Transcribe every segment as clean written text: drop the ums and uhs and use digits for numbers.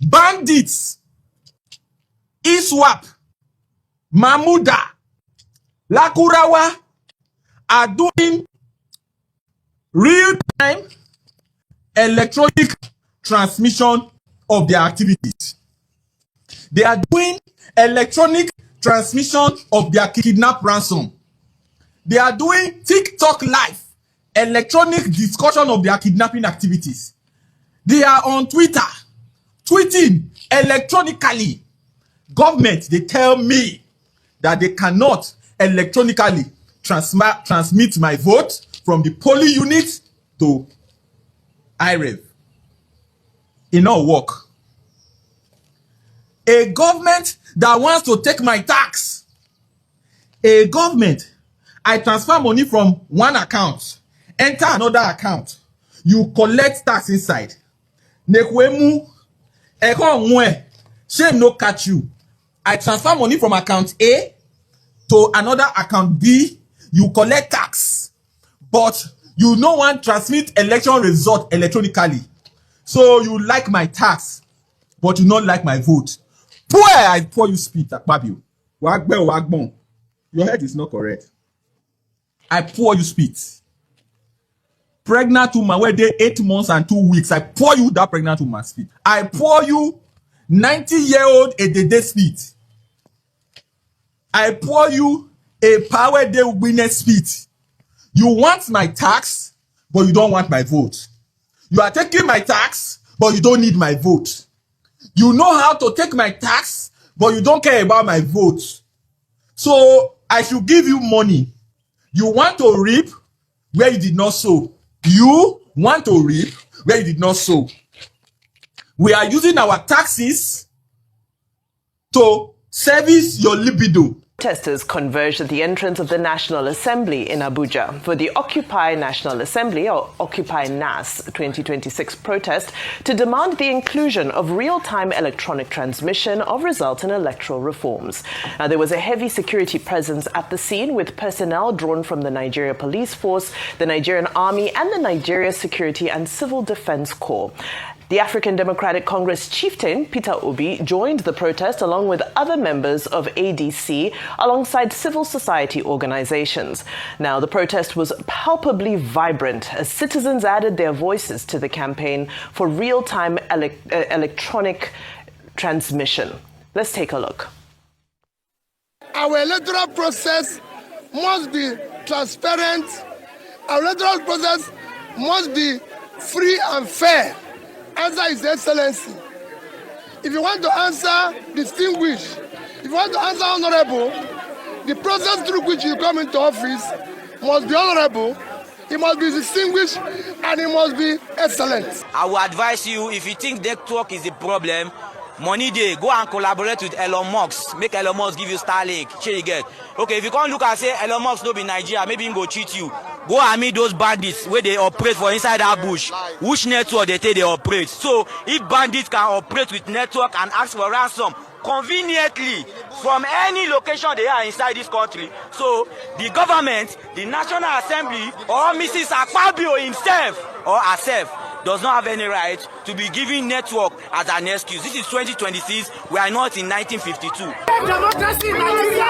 bandits, ISWAP, Mamuda, Lakurawa are doing real-time electronic transmission of their activities. They are doing electronic transmission of their kidnap ransom. They are doing TikTok live, electronic discussion of their kidnapping activities. They are on Twitter, tweeting electronically. Government, they tell me that they cannot electronically transmit my vote from the polling unit to IREV. It not work. A government that wants to take my tax. A government, I transfer money from one account, enter another account. You collect tax inside. Nekwemu, shame no catch you. I transfer money from account A to another account B. You collect tax, but you no want transmit election result electronically. So you like my tax, but you not like my vote. I pour you spit, Akpabio. Wagbon. Your head is not correct. I pour you spit. Pregnant woman, where they 8 months and 2 weeks. I pour you that pregnant woman spit. I pour you 90-year-old a day spit. I pour you a power day winner spit. You want my tax, but you don't want my vote. You are taking my tax, but you don't need my vote. You know how to take my tax, but you don't care about my vote. So I should give you money. You want to reap where you did not sow. You want to reap where you did not sow. We are using our taxes to service your libido. Protesters converged at the entrance of the National Assembly in Abuja for the Occupy National Assembly, or Occupy Nass 2026 protest, to demand the inclusion of real-time electronic transmission of results in electoral reforms. Now, there was a heavy security presence at the scene, with personnel drawn from the Nigeria Police Force, the Nigerian Army, and the Nigeria Security and Civil Defense Corps. The African Democratic Congress chieftain, Peter Obi, joined the protest along with other members of ADC alongside civil society organizations. Now, the protest was palpably vibrant as citizens added their voices to the campaign for real-time electronic transmission. Let's take a look. Our electoral process must be transparent. Our electoral process must be free and fair. Answer His Excellency. If you want to answer distinguished, if you want to answer honorable, the process through which you come into office must be honorable, it must be distinguished, and it must be excellent. I will advise you, if you think network is the problem, money day, go and collaborate with Elon Musk. Make Elon Musk give you Starlink. Share you get. Okay, if you can't look and say Elon Musk no be Nigeria, maybe he go cheat you. Go and meet those bandits where they operate for inside that bush. Which network they say they operate. So if bandits can operate with network and ask for ransom conveniently from any location they are inside this country, so the government, the National Assembly, or Mrs. Akpabio himself or herself does not have any right to be giving network as an excuse. This is 2026. We are not in 1952. Democracy in Nigeria.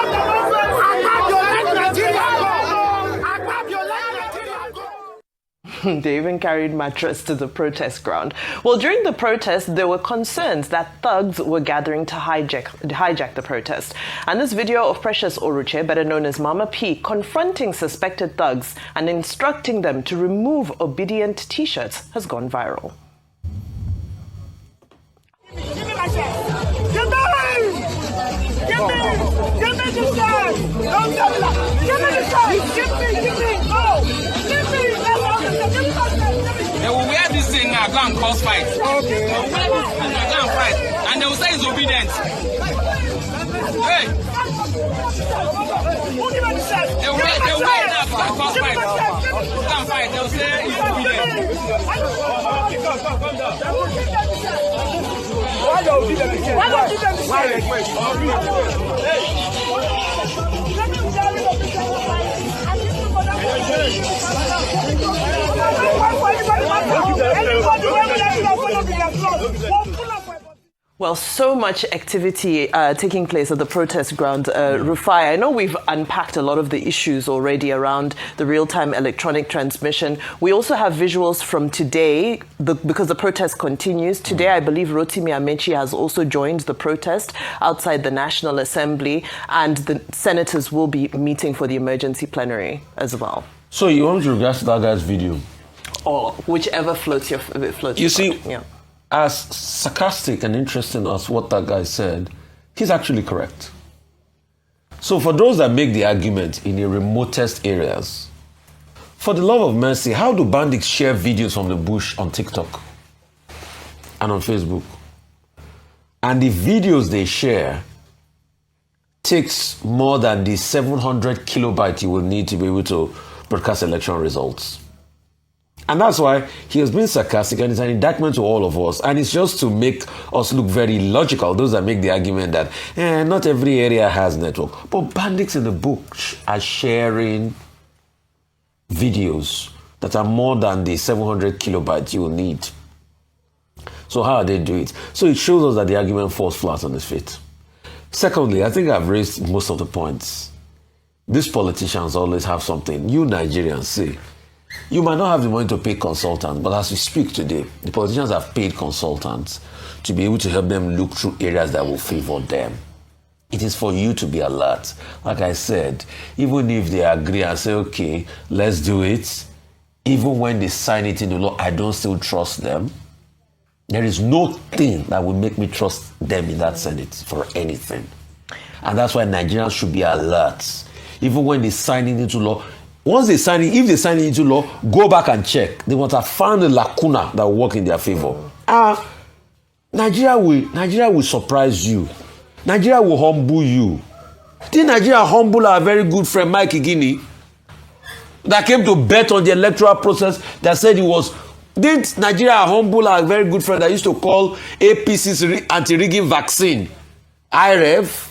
They even carried mattress to the protest ground. Well, during the protest, there were concerns that thugs were gathering to hijack the protest. And this video of Precious Oruche, better known as Mama P, confronting suspected thugs and instructing them to remove obedient t-shirts has gone viral. Give me my shirt! Give me! Give me the shirt! Don't tell me that! Give me the shirt! Give me! Oh! Give me! They will wear this thing now, go and cause fight. Okay. They will wear this thing now, go and fight. And they will say it's obedient. Hey! They will wear it now, go and cause fight. Go and fight, they will say it's obedient. Why don't you give them the chance? Why don't you give them the Well, so much activity taking place at the protest ground, Rufai. I know we've unpacked a lot of the issues already around the real-time electronic transmission. We also have visuals from today because the protest continues. Today, I believe Rotimi Amechi has also joined the protest outside the National Assembly, and the senators will be meeting for the emergency plenary as well. So you want to react to that guy's video? Or whichever floats your You see, yeah. As sarcastic and interesting as what that guy said, he's actually correct. So for those that make the argument in the remotest areas, for the love of mercy, how do bandits share videos from the bush on TikTok and on Facebook? And the videos they share takes more than the 700 kilobytes you will need to be able to broadcast election results. And that's why he has been sarcastic, and it's an indictment to all of us. And it's just to make us look very logical. Those that make the argument that not every area has network. But bandits in the bush are sharing videos that are more than the 700 kilobytes you will need. So how do they do it? So it shows us that the argument falls flat on its feet. Secondly, I think I've raised most of the points. These politicians always have something. You Nigerians see. You might not have the money to pay consultants, but as we speak today, the politicians have paid consultants to be able to help them look through areas that will favor them. It is for you to be alert. Like I said, even if they agree and say, okay, let's do it, even when they sign it into law, I don't still trust them. There is no thing that will make me trust them in that Senate for anything. And that's why Nigerians should be alert. Even when they sign it into law, once they sign it, if they sign it into law, go back and check. They must have found a lacuna that will work in their favor. Nigeria will surprise you. Nigeria will humble you. Did Nigeria humble our very good friend Mike Igini that came to bet on the electoral process that said he was... Didn't Nigeria humble our very good friend that used to call APC's anti-rigging vaccine IREV?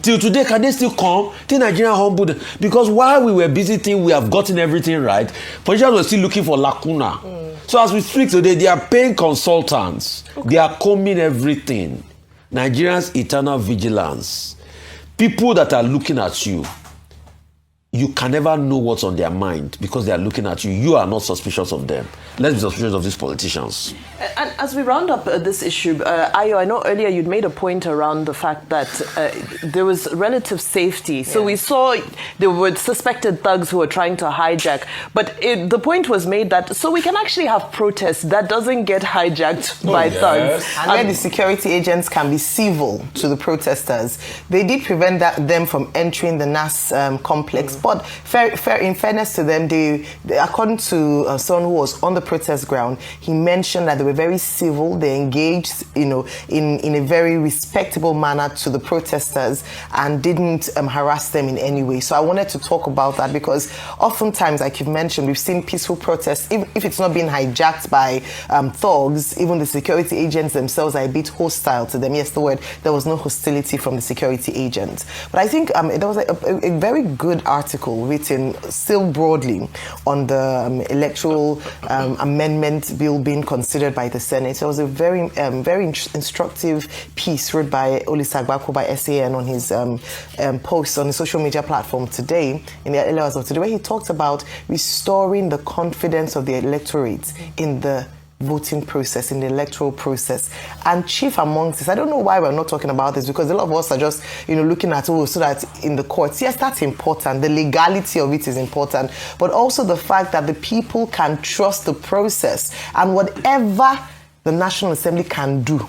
Till today, can they still come? Till Nigeria humbled, because while we were busy thinking we have gotten everything right, politicians were still looking for lacuna. So as we speak today, they are paying consultants. Okay. They are combing everything. Nigerians' eternal vigilance. People that are looking at you, you can never know what's on their mind because they are looking at you. You are not suspicious of them. Let's be suspicious of these politicians. And as we round up this issue, Ayo, I know earlier you'd made a point around the fact that there was relative safety. So we saw there were suspected thugs who were trying to hijack. But the point was made that so we can actually have protests that doesn't get hijacked by thugs. And where the security agents can be civil to the protesters. They did prevent them from entering the Nass complex. But in fairness to them, they according to someone who was on the protest ground, he mentioned that they were very civil. They engaged, in a very respectable manner to the protesters and didn't harass them in any way. So I wanted to talk about that because oftentimes, like you've mentioned, we've seen peaceful protests. If it's not being hijacked by thugs, even the security agents themselves are a bit hostile to them. Yes, there was no hostility from the security agents. But I think there was a very good article written still broadly on the electoral amendment bill being considered by the Senate. It was a very instructive piece wrote by Olisagbako by SAN on his post on the social media platform today, in the early hours of today, where he talked about restoring the confidence of the electorate in the voting process, in the electoral process. And chief amongst this, I don't know why we're not talking about this, because a lot of us are just, looking at, so that in the courts, yes, that's important. The legality of it is important, but also the fact that the people can trust the process and whatever the National Assembly can do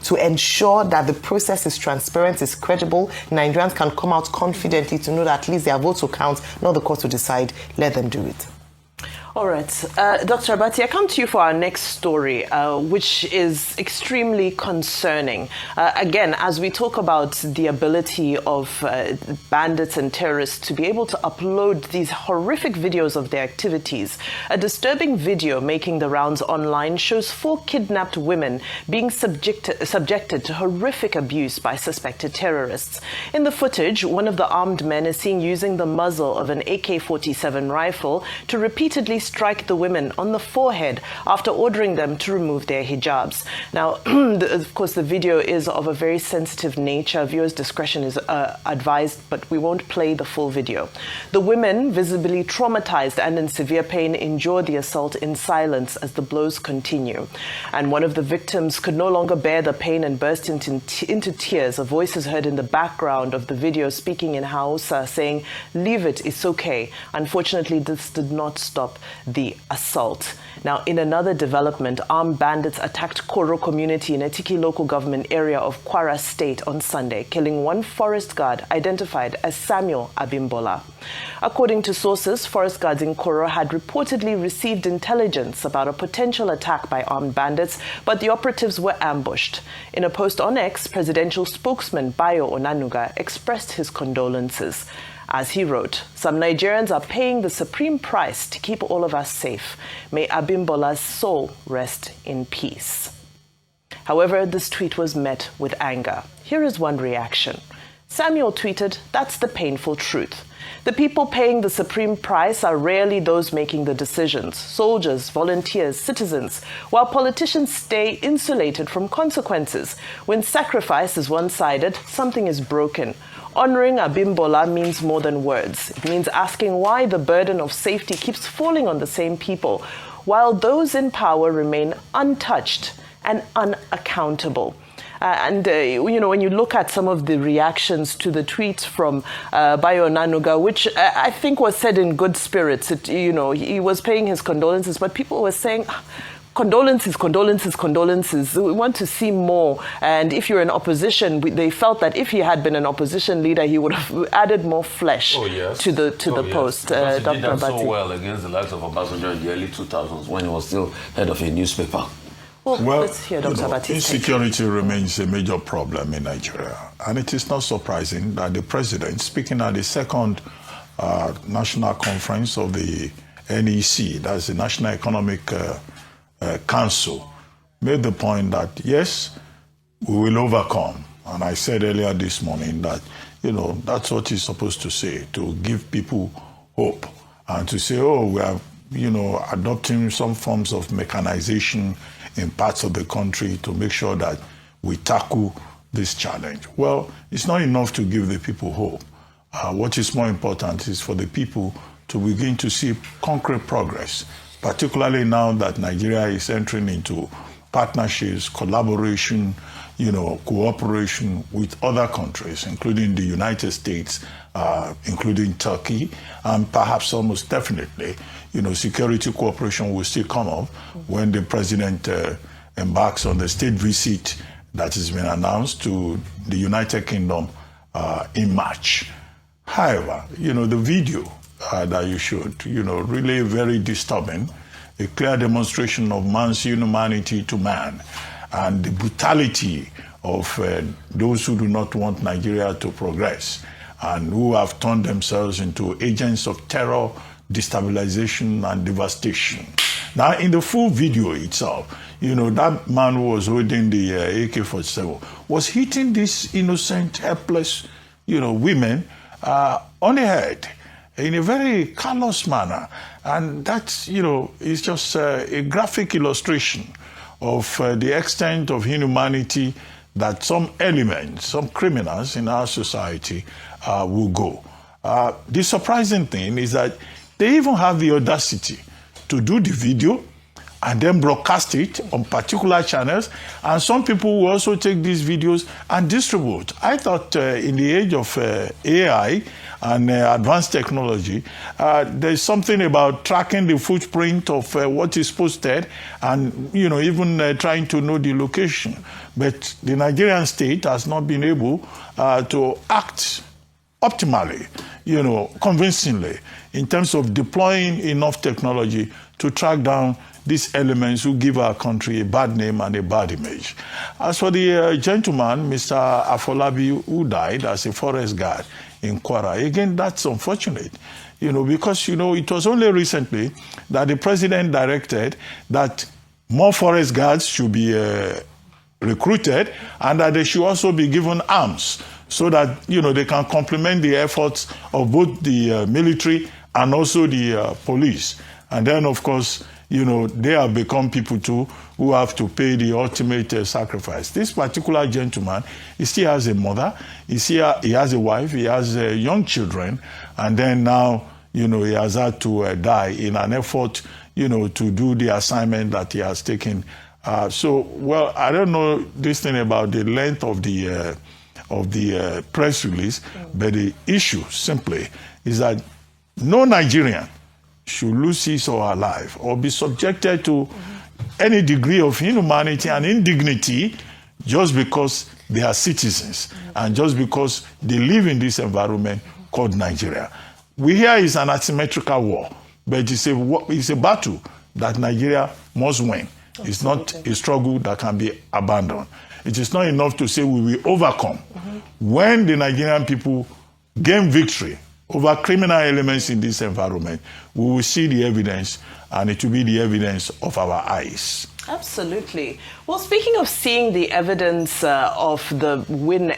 to ensure that the process is transparent, is credible, Nigerians can come out confidently to know that at least their votes will count, not the court to decide, let them do it. All right. Dr. Abati, I come to you for our next story, which is extremely concerning. Again, as we talk about the ability of bandits and terrorists to be able to upload these horrific videos of their activities, a disturbing video making the rounds online shows 4 kidnapped women being subjected to horrific abuse by suspected terrorists. In the footage, one of the armed men is seen using the muzzle of an AK-47 rifle to repeatedly strike the women on the forehead after ordering them to remove their hijabs. Now, of course, the video is of a very sensitive nature. Viewers' discretion is advised, but we won't play the full video. The women, visibly traumatized and in severe pain, endure the assault in silence as the blows continue. And one of the victims could no longer bear the pain and burst into tears. A voice is heard in the background of the video speaking in Hausa, saying, "Leave it, it's okay." Unfortunately, this did not stop the assault. Now, in another development, armed bandits attacked Koro community in a Tiki local government area of Kwara State on Sunday, killing one forest guard identified as Samuel Abimbola. According to sources, forest guards in Koro had reportedly received intelligence about a potential attack by armed bandits, but the operatives were ambushed. In a post on X, presidential spokesman Bayo Onanuga expressed his condolences. As he wrote, "Some Nigerians are paying the supreme price to keep all of us safe. May Abimbola's soul rest in peace." However, this tweet was met with anger. Here is one reaction. Samuel tweeted, "That's the painful truth. The people paying the supreme price are rarely those making the decisions, soldiers, volunteers, citizens, while politicians stay insulated from consequences. When sacrifice is one-sided, something is broken. Honoring Abimbola means more than words. It means asking why the burden of safety keeps falling on the same people, while those in power remain untouched and unaccountable." When you look at some of the reactions to the tweets from Bayo Nanuga, which I think was said in good spirits, he was paying his condolences, but people were saying, condolences, condolences, condolences. We want to see more. And if you're in opposition, they felt that if he had been an opposition leader, he would have added more flesh to the post. Because he did that so well against the likes of Obasanjo in the early 2000s when he was still head of a newspaper. Well, let's hear Dr. Batiste. Insecurity remains a major problem in Nigeria. And it is not surprising that the president, speaking at the second national conference of the NEC, that's the National Economic Council, made the point that, yes, we will overcome. And I said earlier this morning that, that's what he's supposed to say, to give people hope and to say, we are, adopting some forms of mechanization in parts of the country to make sure that we tackle this challenge. Well, it's not enough to give the people hope. What is more important is for the people to begin to see concrete progress, particularly now that Nigeria is entering into partnerships, collaboration, cooperation with other countries, including the United States, including Turkey, and perhaps almost definitely, security cooperation will still come up when the president embarks on the state visit that has been announced to the United Kingdom in March. However, the video that you showed, really very disturbing, a clear demonstration of man's inhumanity to man and the brutality of those who do not want Nigeria to progress and who have turned themselves into agents of terror, destabilization, and devastation. Now, in the full video itself, that man who was holding the AK-47 was hitting these innocent, helpless, women on the head in a very callous manner. And that's, is just a graphic illustration of the extent of inhumanity that some elements, some criminals in our society will go. The surprising thing is that they even have the audacity to do the video and then broadcast it on particular channels. And some people will also take these videos and distribute. I thought in the age of AI and advanced technology, there's something about tracking the footprint of what is posted and, even trying to know the location. But the Nigerian state has not been able to act optimally, convincingly, in terms of deploying enough technology to track down these elements who give our country a bad name and a bad image. As for the gentleman, Mr. Afolabi, who died as a forest guard in Kwara, again, that's unfortunate, because, it was only recently that the president directed that more forest guards should be recruited and that they should also be given arms so that, they can complement the efforts of both the military and also the police. And then, of course, you know, they have become people too who have to pay the ultimate sacrifice. This particular gentleman, he still has a mother, he has a wife, he has young children, and then now, you know, he has had to die in an effort, you know, to do the assignment that he has taken. Well, I don't know this thing about the length of the press release, but the issue simply is that no Nigerian should lose his or her life or be subjected to any degree of inhumanity and indignity just because they are citizens and just because they live in this environment called Nigeria. We hear it's an asymmetrical war, but it's a battle that Nigeria must win. It's not a struggle that can be abandoned. It is not enough to say we will overcome. When the Nigerian people gain victory over criminal elements in this environment, we will see the evidence, and it will be the evidence of our eyes. Absolutely. Well, speaking of seeing the evidence of the win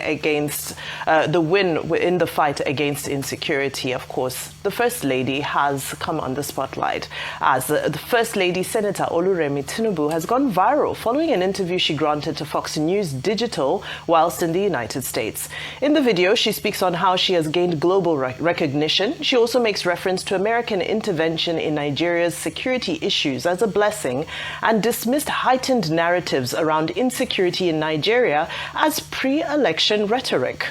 in the fight against insecurity, of course, the First Lady has come on the spotlight as the First Lady, Senator Oluremi Tinubu, has gone viral following an interview she granted to Fox News Digital whilst in the United States. In the video, she speaks on how she has gained global recognition. She also makes reference to American intervention in Nigeria's security issues as a blessing and dismissed heightened narratives around insecurity in Nigeria as pre-election rhetoric.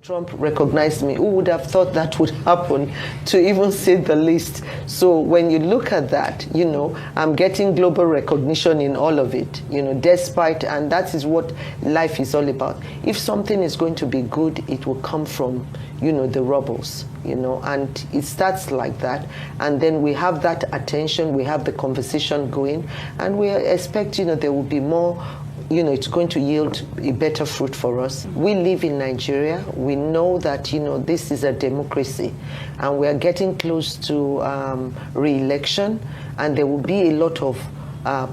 Trump recognized me. Who would have thought that would happen, to even say the least? So when you look at that, you know, I'm getting global recognition in all of it, you know, despite, and that is what life is all about. If something is going to be good, it will come from, you know, the rebels, you know, and it starts like that. And then we have that attention, we have the conversation going, and we expect, you know, there will be more, you know, it's going to yield a better fruit for us. We live in Nigeria. We know that, you know, this is a democracy, and we are getting close to re-election, and there will be a lot of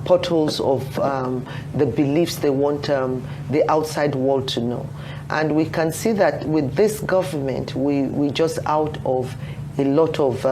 potholes of the beliefs they want the outside world to know. And we can see that with this government, we just out of a lot of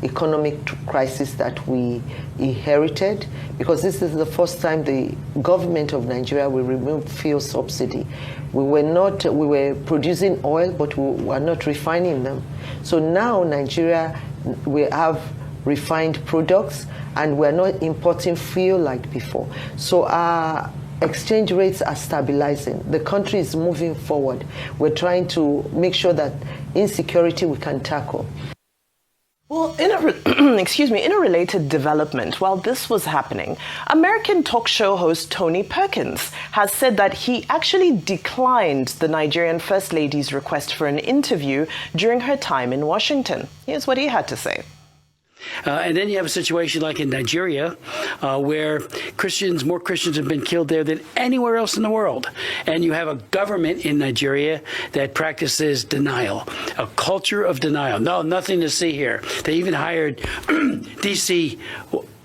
economic crisis that we inherited, because this is the first time the government of Nigeria will remove fuel subsidy. We were producing oil, but we were not refining them. So now Nigeria, we have refined products, and we're not importing fuel like before. So our exchange rates are stabilizing. The country is moving forward. We're trying to make sure that insecurity we can tackle. Well, in a related development, while this was happening, American talk show host Tony Perkins has said that he actually declined the Nigerian First Lady's request for an interview during her time in Washington. Here's what he had to say. And then you have a situation like in Nigeria, where more Christians have been killed there than anywhere else in the world. And you have a government in Nigeria that practices denial, a culture of denial. No, nothing to see here. They even hired DCI,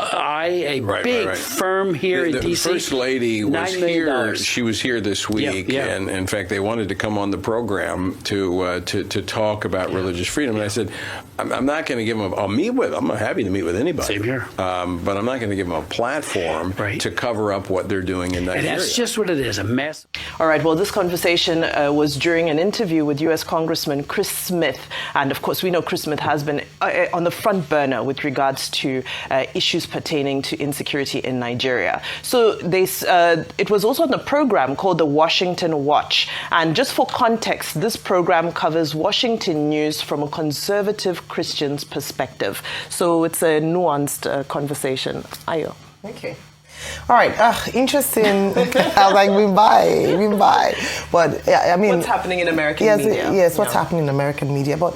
a big firm here in DC. The First Lady was here. She was here this week, yeah. And in fact, they wanted to come on the program to talk about religious freedom. And I said, I'm not going to give them. I'm happy to meet with anybody. Same here. But I'm not going to give them a platform to cover up what they're doing in Nigeria. And that's just what it is, a mess. All right, well, this conversation was during an interview with U.S. Congressman Chris Smith. And of course, we know Chris Smith has been on the front burner with regards to issues pertaining to insecurity in Nigeria. So it was also on a program called the Washington Watch. And just for context, this program covers Washington news from a conservative Christian's perspective. So it's a nuanced conversation. Ayo. Okay. All right, interesting. I was like, we buy. But I mean, what's happening in American media? Yes, what's happening in American media. But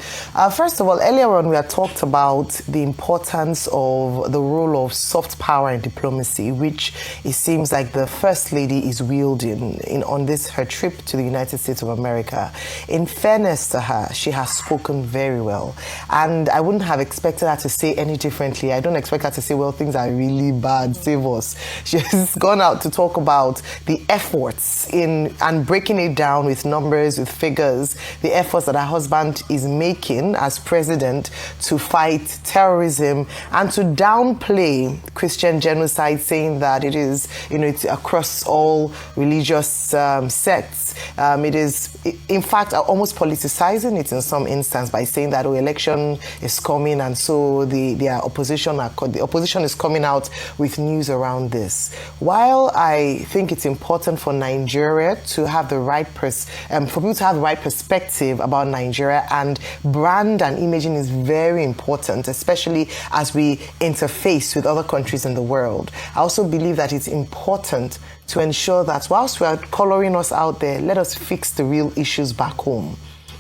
first of all, earlier on, we had talked about the importance of the role of soft power in diplomacy, which it seems like the First Lady is wielding on her trip to the United States of America. In fairness to her, she has spoken very well, and I wouldn't have expected her to say any differently. I don't expect her to say, "Well, things are really bad, save us." She's gone out to talk about the efforts and breaking it down with numbers, with figures, the efforts that her husband is making as president to fight terrorism and to downplay Christian genocide, saying that it is, it's across all religious sects. It is, in fact, almost politicizing it in some instance by saying that election is coming, and so the opposition is coming out with news around this. While I think it's important for Nigeria to have the right for people to have the right perspective about Nigeria, and brand and imaging is very important, especially as we interface with other countries in the world. I also believe that it's important to ensure that whilst we are coloring us out there, let us fix the real issues back home.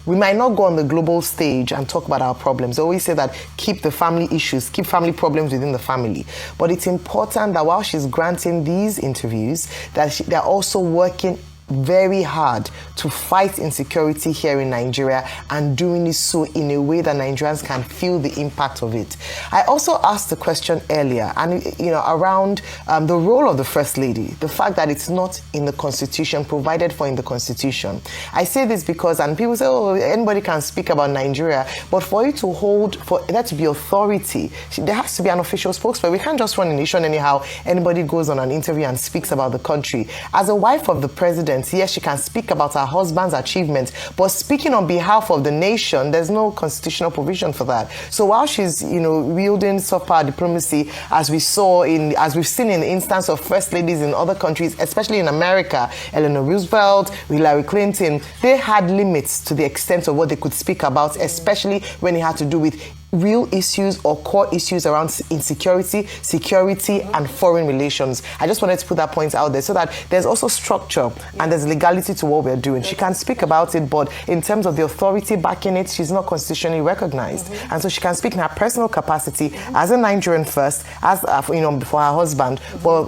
We might not go on the global stage and talk about our problems. I always say that keep the family issues, keep family problems within the family. But it's important that while she's granting these interviews, that they're also working very hard to fight insecurity here in Nigeria, and doing it so in a way that Nigerians can feel the impact of it. I also asked the question earlier, and around the role of the First Lady, the fact that it's not in the Constitution, provided for in the Constitution. I say this because, and people say, oh, anybody can speak about Nigeria, but for there to be authority, there has to be an official spokesperson. We can't just run a nation anyhow. Anybody goes on an interview and speaks about the country. As a wife of the president, yes, she can speak about her husband's achievements, but speaking on behalf of the nation, there's no constitutional provision for that. So while she's, wielding soft power diplomacy, as we've seen in the instance of first ladies in other countries, especially in America, Eleanor Roosevelt, Hillary Clinton, they had limits to the extent of what they could speak about, especially when it had to do with real issues or core issues around insecurity, security, and foreign relations. I just wanted to put that point out there so that there's also structure and there's legality to what we're doing. She can speak about it, but in terms of the authority backing it, she's not constitutionally recognized. And so she can speak in her personal capacity as a Nigerian first, as for her husband. But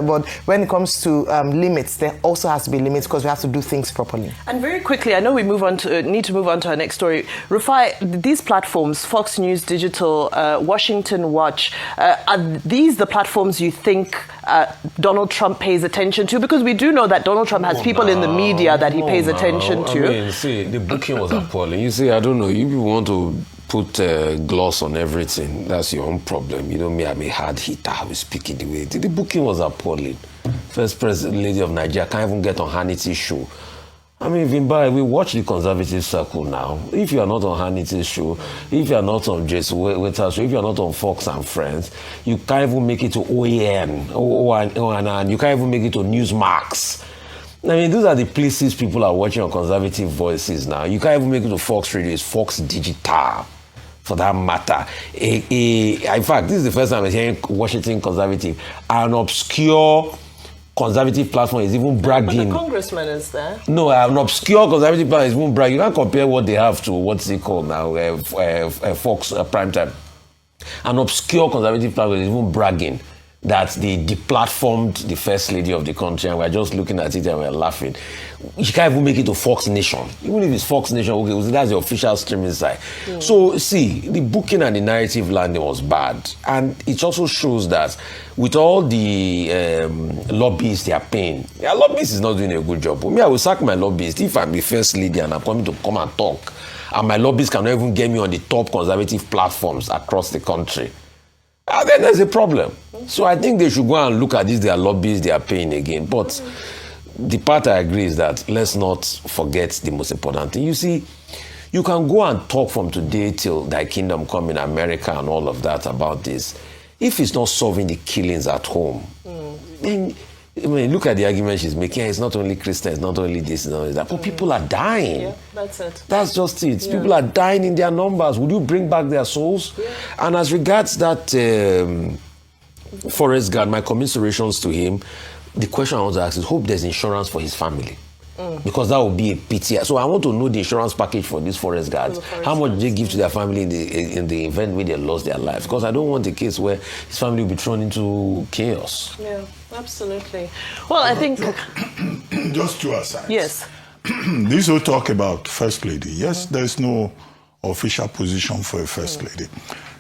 but when it comes to limits, there also has to be limits because we have to do things properly. And very quickly, I know we need to move on to our next story. Rufai, these platforms, Fox News Digital, Washington Watch, are these the platforms you think Donald Trump pays attention to? Because we do know that Donald Trump has people in the media that he pays attention to. I mean, see, the booking was appalling. You see, I don't know, you people want to put gloss on everything. That's your own problem. Me, I'm a hard hitter. I was speaking the way. The booking was appalling. First President Lady of Nigeria can't even get on Hannity's show. I mean, Vimba, we watch the conservative circle now. If you are not on Hannity's show, if you are not on Jason Wetter's show, if you are not on Fox and Friends, you can't even make it to OAN, you can't even make it to Newsmax. I mean, those are the places people are watching on conservative voices now. You can't even make it to Fox Radio, it's Fox Digital, for that matter. In fact, this is the first time I'm hearing Washington conservative, an obscure conservative platform is even bragging. But the congressman is there. No, an obscure conservative platform is even bragging. You can't compare what they have to what's it called now, Fox Primetime. An obscure conservative platform is even bragging that they deplatformed the first lady of the country, and we're just looking at it and we're laughing. You can't even make it to Fox Nation. Even if it's Fox Nation, okay, that's the official streaming site. So, see, the booking and the narrative landing was bad. And it also shows that with all the lobbyists they are paying, lobbyists is not doing a good job. Me, I will sack my lobbyist if I'm the first lady and I'm coming to come and talk, and my lobbyists cannot even get me on the top conservative platforms across the country. Then there's a problem. So I think they should go and look at this, their lobbyists they are paying again. But the part I agree is that let's not forget the most important thing. You see, you can go and talk from today till thy kingdom come in America and all of that about this. If it's not solving the killings at home, then look at the argument she's making. It's not only Christians, it's not only this, it's not only that. But people are dying. Yeah, that's it. That's just it. Yeah. People are dying in their numbers. Would you bring back their souls? Yeah. And as regards that forest guard, my commiserations to him, the question I want to ask is, hope there's insurance for his family. Because that would be a pity. So I want to know the insurance package for these forest guards. How much do they give to their family in the event where they lost their life? Because I don't want a case where his family will be thrown into chaos. Yeah, absolutely. Well, I think... Just two asides. Yes. This will talk about First Lady. Yes, there's no official position for a First Lady.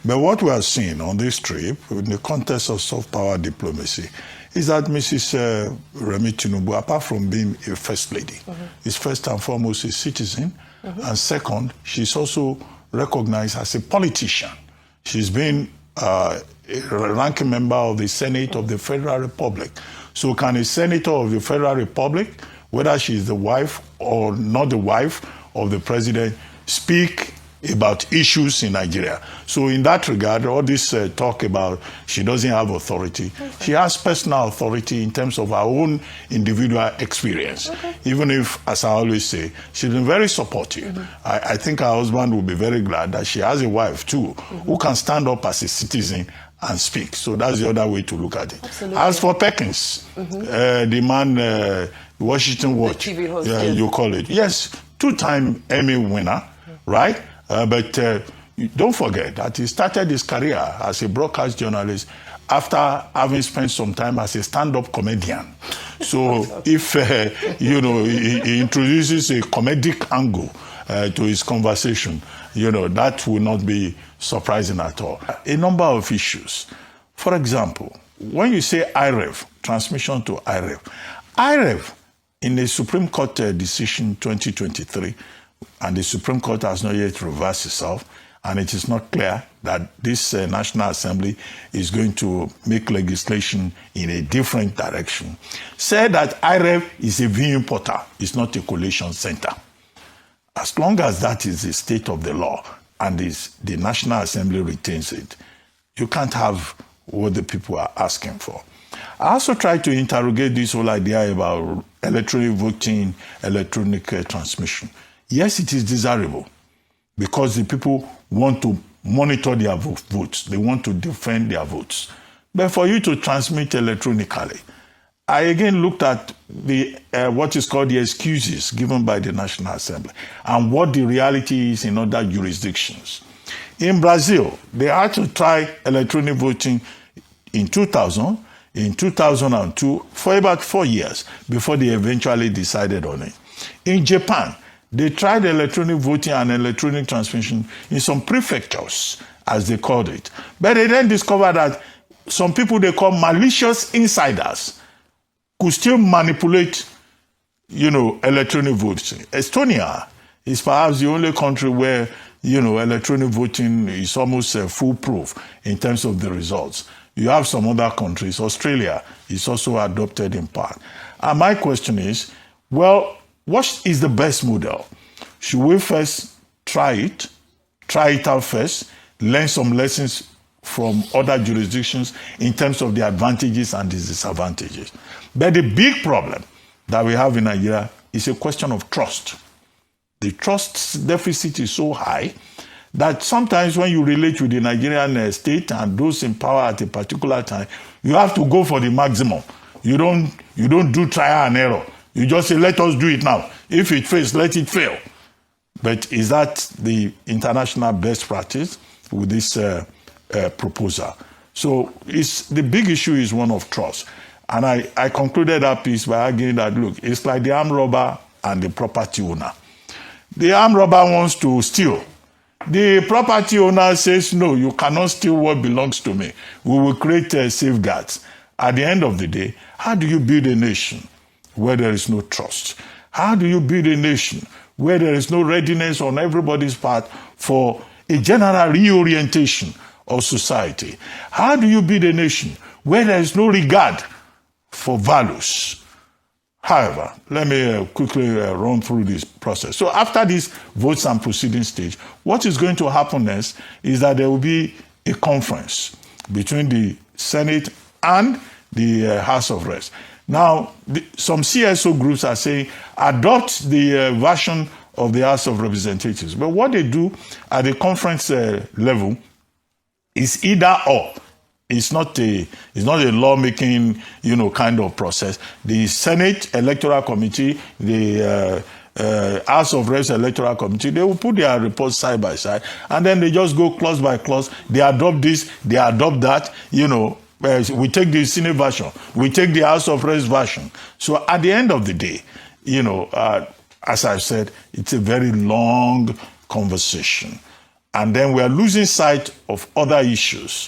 But what we are seeing on this trip, in the context of soft power diplomacy, is that Mrs. Remi Tinubu, apart from being a first lady, is first and foremost a citizen, and second, she's also recognized as a politician. She's been a ranking member of the Senate of the Federal Republic. So can a senator of the Federal Republic, whether she's the wife or not the wife of the president, speak about issues in Nigeria? So in that regard, all this talk about she doesn't have authority, she has personal authority in terms of her own individual experience. Even if, as I always say, she's been very supportive. I think her husband will be very glad that she has a wife too, who can stand up as a citizen and speak. So that's the other way to look at it. Absolutely. As for Perkins, the man, Washington Watch, you call it. Yes, two-time Emmy winner, right? But don't forget that he started his career as a broadcast journalist after having spent some time as a stand-up comedian. So if, he introduces a comedic angle to his conversation, that will not be surprising at all. A number of issues. For example, when you say IREV, transmission to IREV in the Supreme Court decision 2023, and the Supreme Court has not yet reversed itself, and it is not clear that this National Assembly is going to make legislation in a different direction, said that IREV is a viewing portal, it's not a collation center. As long as that is the state of the law and the National Assembly retains it, you can't have what the people are asking for. I also tried to interrogate this whole idea about electronic voting, electronic transmission. Yes, it is desirable because the people want to monitor their votes. They want to defend their votes. But for you to transmit electronically, I again looked at the what is called the excuses given by the National Assembly and what the reality is in other jurisdictions. In Brazil, they had to try electronic voting in 2000, in 2002, for about 4 years before they eventually decided on it. In Japan, they tried electronic voting and electronic transmission in some prefectures, as they called it. But they then discovered that some people they call malicious insiders could still manipulate, electronic voting. Estonia is perhaps the only country where, electronic voting is almost foolproof in terms of the results. You have some other countries. Australia is also adopted in part. And my question is, well, what is the best model? Should we first try it out first, learn some lessons from other jurisdictions in terms of the advantages and the disadvantages? But the big problem that we have in Nigeria is a question of trust. The trust deficit is so high that sometimes when you relate with the Nigerian state and those in power at a particular time, you have to go for the maximum. You don't do trial and error. You just say, let us do it now. If it fails, let it fail. But is that the international best practice with this proposal? So the big issue is one of trust. And I concluded that piece by arguing that, look, it's like the armed robber and the property owner. The armed robber wants to steal. The property owner says, no, you cannot steal what belongs to me. We will create safeguards. At the end of the day, how do you build a nation where there is no trust? How do you build a nation where there is no readiness on everybody's part for a general reorientation of society? How do you build a nation where there is no regard for values? However, let me quickly run through this process. So after this votes and proceeding stage, what is going to happen next is that there will be a conference between the Senate and the House of Reps. Now, some CSO groups are saying, adopt the version of the House of Representatives. But what they do at the conference level is either or. It's not a lawmaking, kind of process. The Senate Electoral Committee, the House of Reps Electoral Committee, they will put their reports side by side, and then they just go clause by clause. They adopt this, they adopt that. We take the Senate version, we take the House of Reps version. So at the end of the day, as I've said, it's a very long conversation. And then we are losing sight of other issues,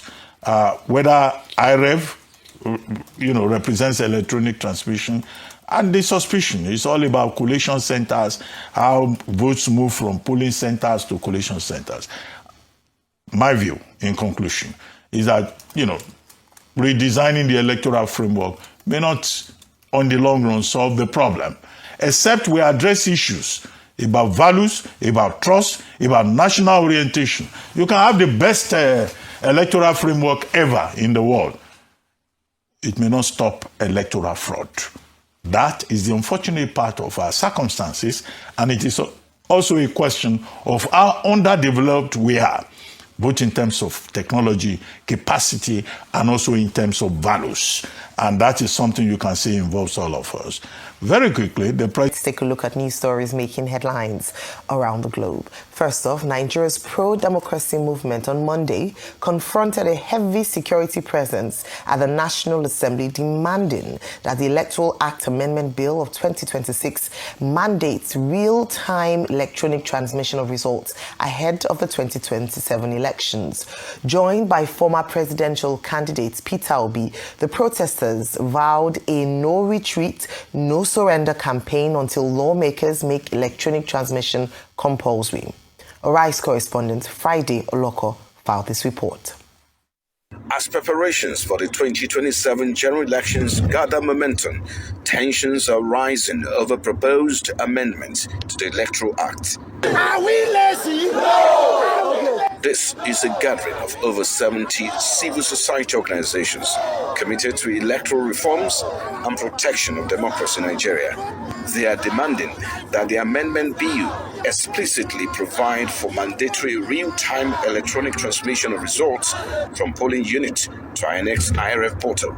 whether IREV, represents electronic transmission, and the suspicion is all about collation centers, how votes move from polling centers to collation centers. My view, in conclusion, is that, redesigning the electoral framework may not, on the long run, solve the problem, except we address issues about values, about trust, about national orientation. You can have the best electoral framework ever in the world. It may not stop electoral fraud. That is the unfortunate part of our circumstances, and it is also a question of how underdeveloped we are, both in terms of technology, capacity, and also in terms of values. And that is something you can say involves all of us. Very quickly, let's take a look at news stories making headlines around the globe. First off, Nigeria's pro-democracy movement on Monday confronted a heavy security presence at the National Assembly, demanding that the Electoral Act Amendment Bill of 2026 mandates real-time electronic transmission of results ahead of the 2027 elections. Joined by former presidential candidate Peter Obi, the protesters vowed a no-retreat, no-surrender campaign until lawmakers make electronic transmission compulsory. Arise correspondent Friday Oloko filed this report. As preparations for the 2027 general elections gather momentum, tensions are rising over proposed amendments to the Electoral Act. Are we lazy? No! This is a gathering of over 70 civil society organizations committed to electoral reforms and protection of democracy in Nigeria. They are demanding that the amendment bill explicitly provide for mandatory real-time electronic transmission of results from polling units to INEC's IRF portal.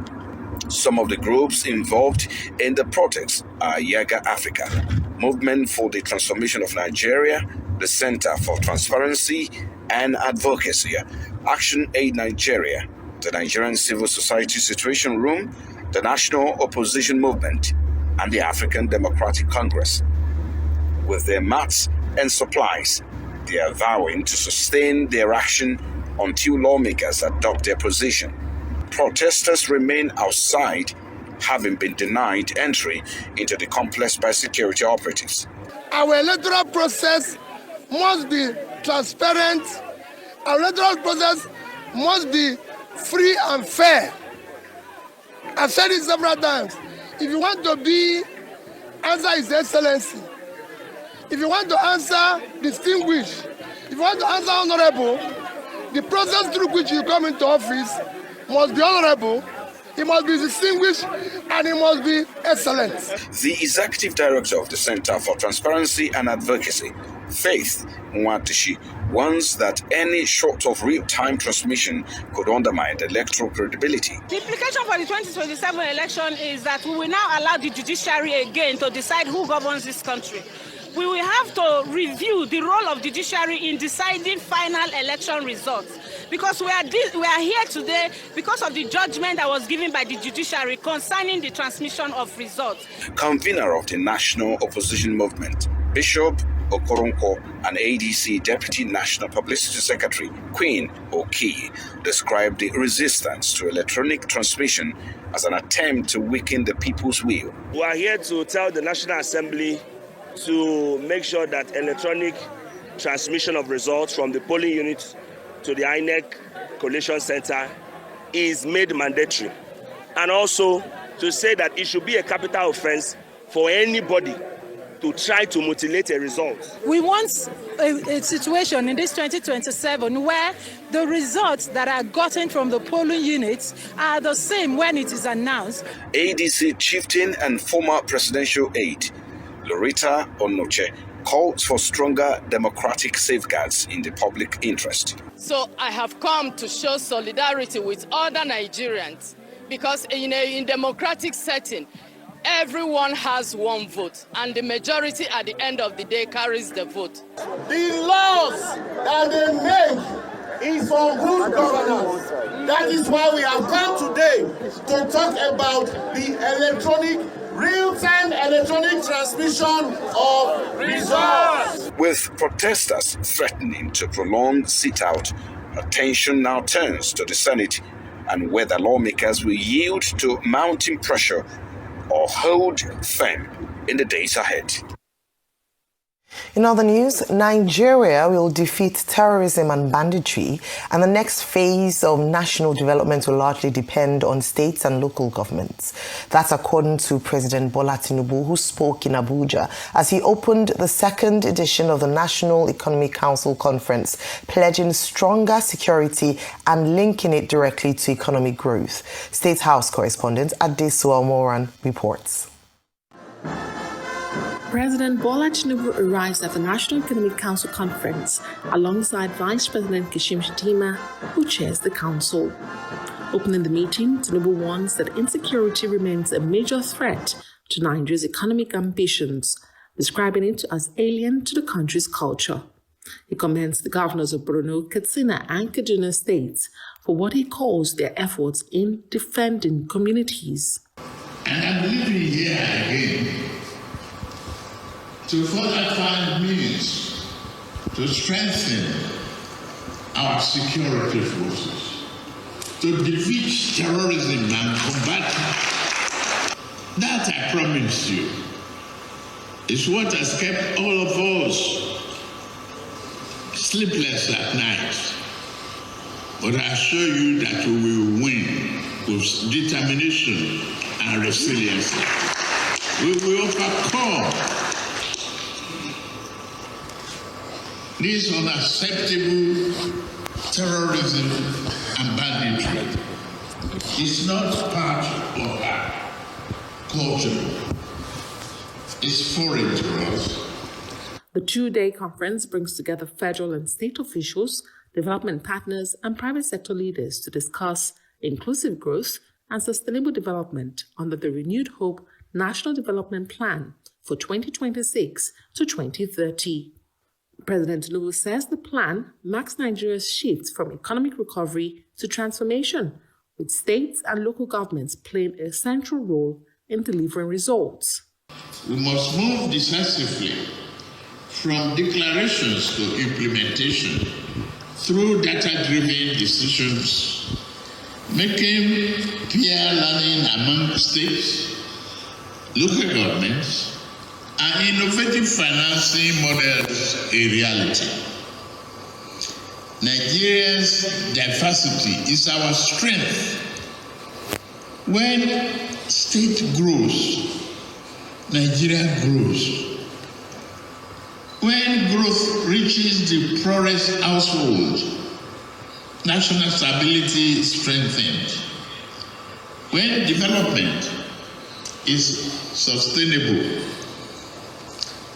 Some of the groups involved in the protests are Yaga Africa, Movement for the Transformation of Nigeria, the Center for Transparency and Advocacy, Action Aid Nigeria, the Nigerian Civil Society Situation Room, the National Opposition Movement, and the African Democratic Congress. With their mats and supplies, they are vowing to sustain their action until lawmakers adopt their position. Protesters remain outside, having been denied entry into the complex by security operatives. Our electoral process must be transparent. Our electoral process must be free and fair. I've said it several times. If you want to answer His Excellency, if you want to answer distinguished, if you want to answer honorable, the process through which you come into office must be honorable, it must be distinguished, and it must be excellent. The executive director of the Center for Transparency and Advocacy, Faith Mwatishi, warns that any short of real-time transmission could undermine the electoral credibility. The implication for the 2027 election is that we will now allow the judiciary again to decide who governs this country. We will have to review the role of the judiciary in deciding final election results, because we are here today because of the judgment that was given by the judiciary concerning the transmission of results. Convener of the National Opposition Movement, Bishop Okoronko, and ADC Deputy National Publicity Secretary Queen Oki, described the resistance to electronic transmission as an attempt to weaken the people's will. We are here to tell the National Assembly to make sure that electronic transmission of results from the polling unit to the INEC Collation Center is made mandatory, and also to say that it should be a capital offense for anybody to try to mutilate a result. We want a situation in this 2027 where the results that are gotten from the polling units are the same when it is announced. ADC chieftain and former presidential aide Loretta Onoche calls for stronger democratic safeguards in the public interest. So I have come to show solidarity with other Nigerians, because in a democratic setting, everyone has one vote, and the majority at the end of the day carries the vote. The laws that they make is for good governance. That is why we have come today to talk about the real-time electronic transmission of results. With protesters threatening to prolong sit-out, attention now turns to the Senate and whether lawmakers will yield to mounting pressure or hold firm in the days ahead. In other news, Nigeria will defeat terrorism and banditry, and the next phase of national development will largely depend on states and local governments. That's according to President Bola Tinubu, who spoke in Abuja as he opened the second edition of the National Economic Council Conference, pledging stronger security and linking it directly to economic growth. State House correspondent Adesuwa Moran reports. President Bola Tinubu arrives at the National Economic Council Conference alongside Vice President Kashim Shettima, who chairs the council. Opening the meeting, Tinubu warns that insecurity remains a major threat to Nigeria's economic ambitions, describing it as alien to the country's culture. He commends the governors of Borno, Katsina, and Kaduna states for what he calls their efforts in defending communities. And I'm living here again to further find means to strengthen our security forces, to defeat terrorism and combat it. That I promise you is what has kept all of us sleepless at night. But I assure you that we will win with determination and resilience. We will overcome this unacceptable terrorism and banditry. It's not part of our culture. It's foreign to us. The two-day conference brings together federal and state officials, development partners, and private sector leaders to discuss inclusive growth and sustainable development under the Renewed Hope National Development Plan for 2026 to 2030. President Tinubu says the plan marks Nigeria's shift from economic recovery to transformation, with states and local governments playing a central role in delivering results. We must move decisively from declarations to implementation through data-driven decisions, making peer learning among states, local governments, and innovative financing models a reality. Nigeria's diversity is our strength. When state grows, Nigeria grows. When growth reaches the poorest household, national stability is strengthened. When development is sustainable,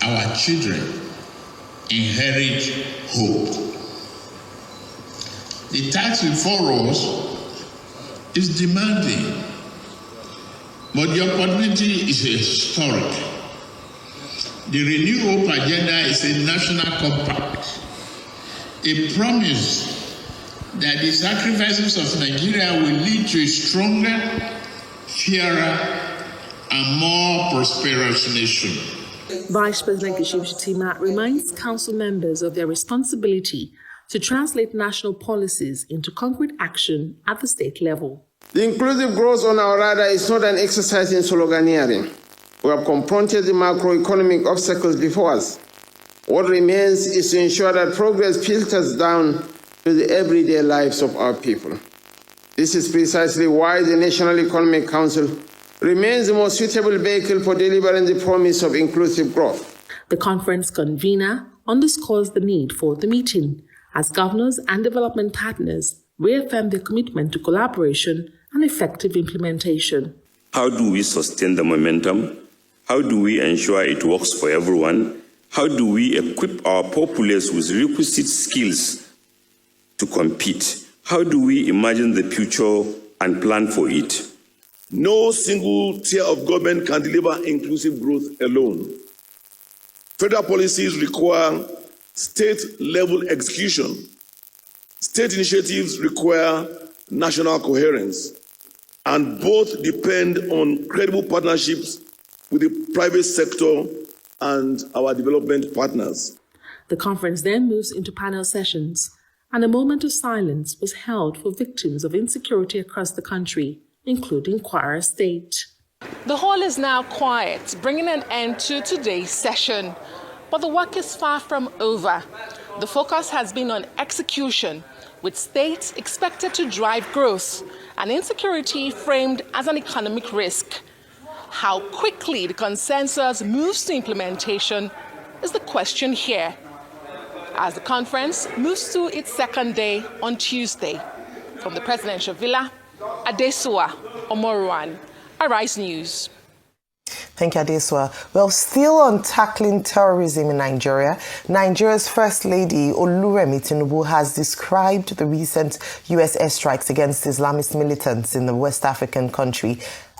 our children inherit hope. The task before us is demanding, but the opportunity is historic. The Renew Hope agenda is a national compact, a promise that the sacrifices of Nigeria will lead to a stronger, fairer, and more prosperous nation. Vice President Kashim Shettima reminds council members of their responsibility to translate national policies into concrete action at the state level. The inclusive growth on our radar is not an exercise in sloganeering. We have confronted the macroeconomic obstacles before us. What remains is to ensure that progress filters down to the everyday lives of our people. This is precisely why the National Economic Council remains the most suitable vehicle for delivering the promise of inclusive growth. The conference convener underscores the need for the meeting as governors and development partners reaffirm their commitment to collaboration and effective implementation. How do we sustain the momentum? How do we ensure it works for everyone? How do we equip our populace with requisite skills to compete? How do we imagine the future and plan for it? No single tier of government can deliver inclusive growth alone. Federal policies require state-level execution. State initiatives require national coherence, and both depend on credible partnerships with the private sector and our development partners. The conference then moves into panel sessions, and a moment of silence was held for victims of insecurity across the country, including Kwara State. The hall is now quiet, bringing an end to today's session. But the work is far from over. The focus has been on execution, with states expected to drive growth and insecurity framed as an economic risk. How quickly the consensus moves to implementation is the question here, as the conference moves to its second day on Tuesday. From the presidential villa, Adesua Omoruan, Arise News. Thank you, Adesua. Well, still on tackling terrorism in Nigeria, Nigeria's First Lady Oluremi Tinubu has described the recent U.S. airstrikes against Islamist militants in the West African country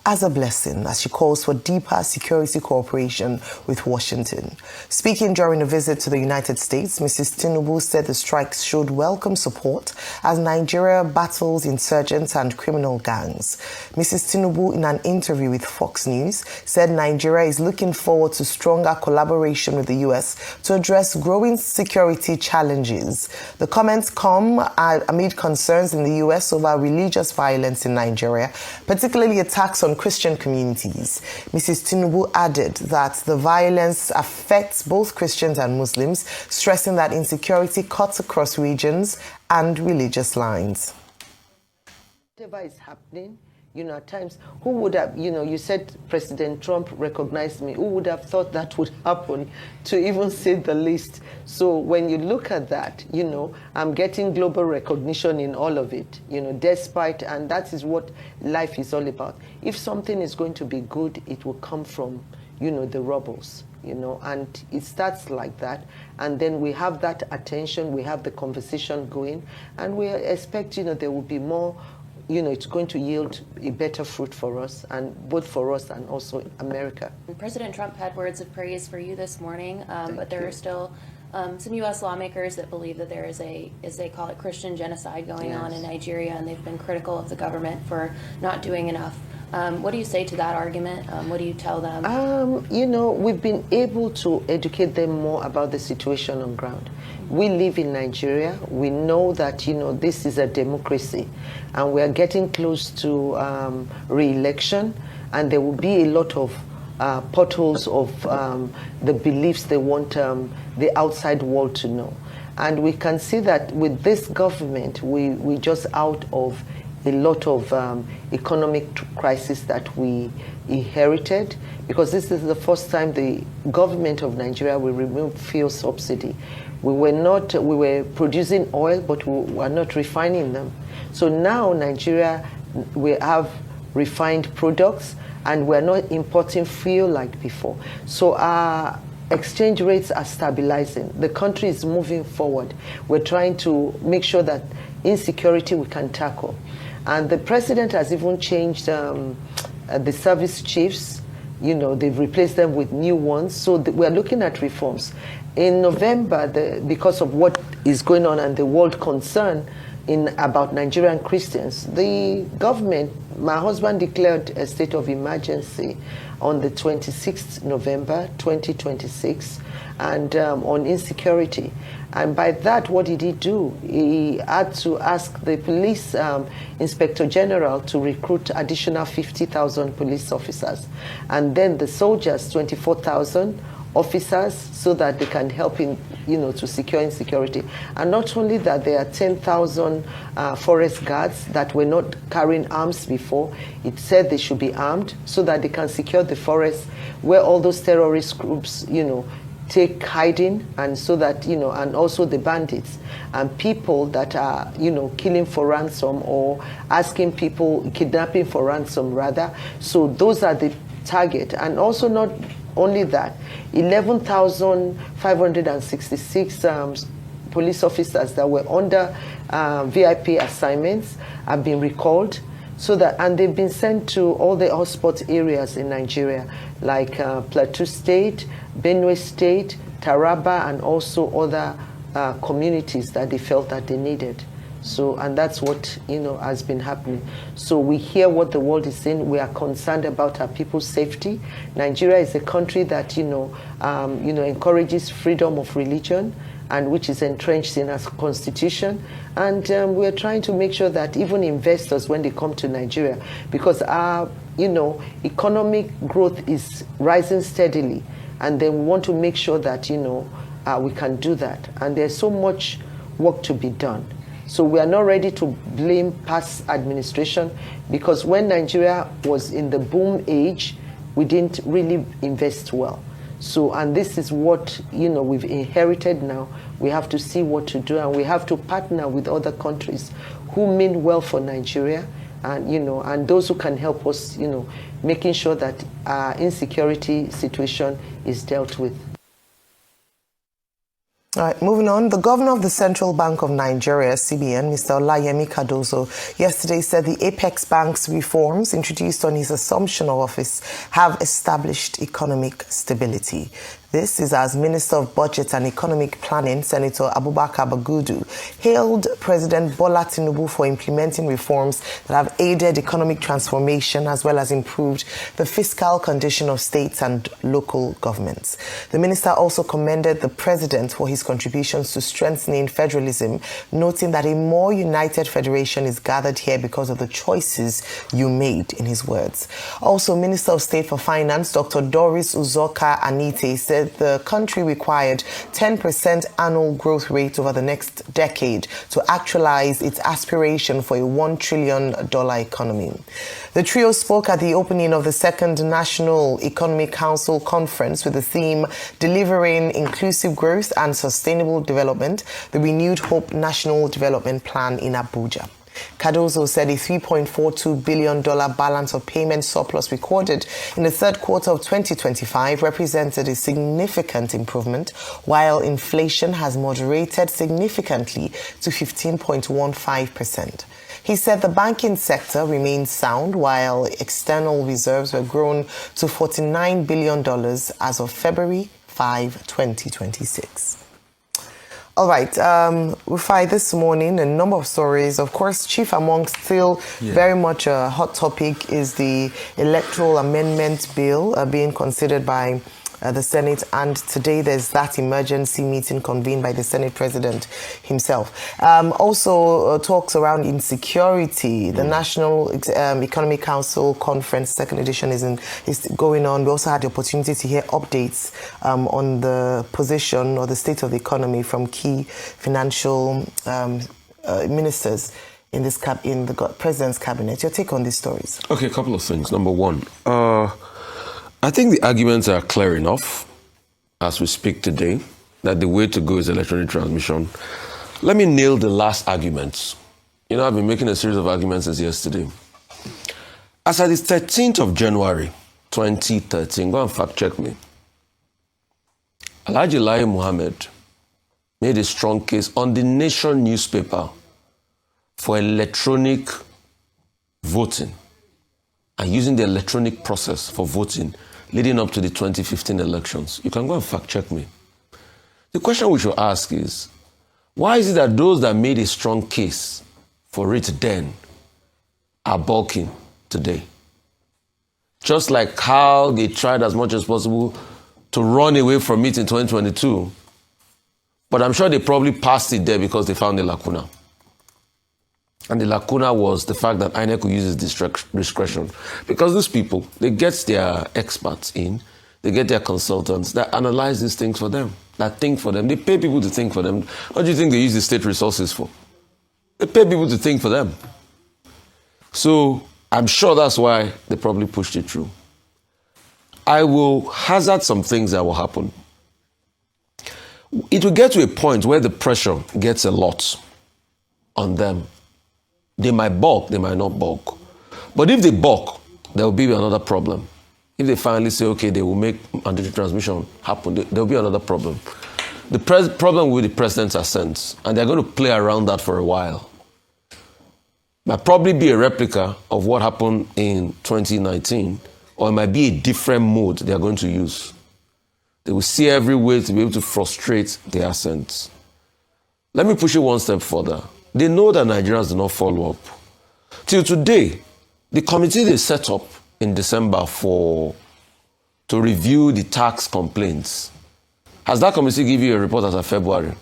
as a blessing, as she calls for deeper security cooperation with Washington. Speaking during a visit to the United States, Mrs. Tinubu said the strikes showed welcome support as Nigeria battles insurgents and criminal gangs. Mrs. Tinubu, in an interview with Fox News, said Nigeria is looking forward to stronger collaboration with the U.S. to address growing security challenges. The comments come amid concerns in the U.S. over religious violence in Nigeria, particularly attacks on Christian communities. Mrs. Tinubu added that the violence affects both Christians and Muslims, stressing that insecurity cuts across regions and religious lines. Whatever is happening, at times, who would have, you said President Trump recognized me. Who would have thought that would happen, to even say the least? So when you look at that, I'm getting global recognition in all of it, despite, and that is what life is all about. If something is going to be good, it will come from, the rebels, and it starts like that. And then we have that attention, we have the conversation going, and we expect, there will be more. It's going to yield a better fruit for us, and both for us and also America. President Trump had words of praise for you this morning, but there are still some U.S. lawmakers that believe that there is as they call it, Christian genocide going on in Nigeria, and they've been critical of the government for not doing enough. What do you say to that argument? What do you tell them? We've been able to educate them more about the situation on ground. We live in Nigeria. We know that, this is a democracy, and we are getting close to re-election, and there will be a lot of potholes of the beliefs they want the outside world to know. And we can see that with this government, we just out of a lot of economic crisis that we inherited, because this is the first time the government of Nigeria will remove fuel subsidy. We were producing oil, but we were not refining them. So now Nigeria, we have refined products, and we're not importing fuel like before. So our exchange rates are stabilizing. The country is moving forward. We're trying to make sure that insecurity we can tackle. And the president has even changed the service chiefs. They've replaced them with new ones. So we're looking at reforms. In November, because of what is going on and the world concern about Nigerian Christians, the government, my husband declared a state of emergency on the 26th November 2026, and on insecurity. And by that, what did he do? He had to ask the police inspector general to recruit additional 50,000 police officers, and then the soldiers 24,000 officers, so that they can help in, to secure insecurity. And not only that, there are 10,000 forest guards that were not carrying arms before. It said they should be armed so that they can secure the forest where all those terrorist groups, take hiding, and so that, and also the bandits and people that are, killing for ransom or asking people, kidnapping for ransom rather. So those are the target. And also not only that, 11,566 police officers that were under VIP assignments have been recalled, and they've been sent to all the hotspot areas in Nigeria, like Plateau State, Benue State, Taraba, and also other communities that they felt that they needed. So, and that's what, has been happening. So we hear what the world is saying. We are concerned about our people's safety. Nigeria is a country that, encourages freedom of religion, and which is entrenched in our constitution. And we're trying to make sure that even investors, when they come to Nigeria, because our, economic growth is rising steadily, and then we want to make sure that, we can do that. And there's so much work to be done. So we are not ready to blame past administration, because when Nigeria was in the boom age, we didn't really invest well. So, and this is what, we've inherited now. We have to see what to do, and we have to partner with other countries who mean well for Nigeria, and, and those who can help us, making sure that our insecurity situation is dealt with. All right, moving on. The governor of the Central Bank of Nigeria, CBN, Mr. Olayemi Cardozo, yesterday said the Apex Bank's reforms introduced on his assumption of office have established economic stability. This is as Minister of Budget and Economic Planning, Senator Abubakar Bagudu, hailed President Bola Tinubu for implementing reforms that have aided economic transformation as well as improved the fiscal condition of states and local governments. The minister also commended the president for his contributions to strengthening federalism, noting that a more united federation is gathered here because of the choices you made, in his words. Also, Minister of State for Finance, Dr. Doris Uzoka Anite, said the country required 10% annual growth rate over the next decade to actualize its aspiration for a $1 trillion economy. The trio spoke at the opening of the second National Economic Council Conference with the theme Delivering Inclusive Growth and Sustainable Development, the Renewed Hope National Development Plan in Abuja. Cardozo said a $3.42 billion balance of payment surplus recorded in the third quarter of 2025 represented a significant improvement, while inflation has moderated significantly to 15.15%. He said the banking sector remains sound, while external reserves were grown to $49 billion as of February 5, 2026. All right, Rufai, this morning, a number of stories. Of course, chief amongst still very much a hot topic is the electoral amendment bill being considered by the Senate, and today there's that emergency meeting convened by the Senate President himself. Also talks around insecurity. The National Economic Council Conference, second edition, is going on. We also had the opportunity to hear updates on the position or the state of the economy from key financial ministers in this in the President's cabinet. Your take on these stories? Okay, a couple of things. Number one, I think the arguments are clear enough as we speak today that the way to go is electronic transmission. Let me nail the last arguments. I've been making a series of arguments since yesterday. As at the 13th of January, 2013, go and fact check me, Alhaji Lai Mohammed made a strong case on the Nation newspaper for electronic voting and using the electronic process for voting leading up to the 2015 elections. You can go and fact check me. The question we should ask is, why is it that those that made a strong case for it then are balking today? Just like how they tried as much as possible to run away from it in 2022, but I'm sure they probably passed it there because they found a lacuna. And the lacuna was the fact that INEC could use its discretion. Because these people, they get their experts in, they get their consultants that analyze these things for them, that think for them. They pay people to think for them. What do you think they use the state resources for? They pay people to think for them. So I'm sure that's why they probably pushed it through. I will hazard some things that will happen. It will get to a point where the pressure gets a lot on them. They might balk, they might not balk. But if they balk, there will be another problem. If they finally say, okay, they will make mandatory transmission happen, there will be another problem. The problem with the president's assent, and they're going to play around that for a while. Might probably be a replica of what happened in 2019, or it might be a different mode they are going to use. They will see every way to be able to frustrate the assent. Let me push it one step further. They know that Nigerians do not follow up. Till today, the committee they set up in December to review the tax complaints, has that committee give you a report as of February?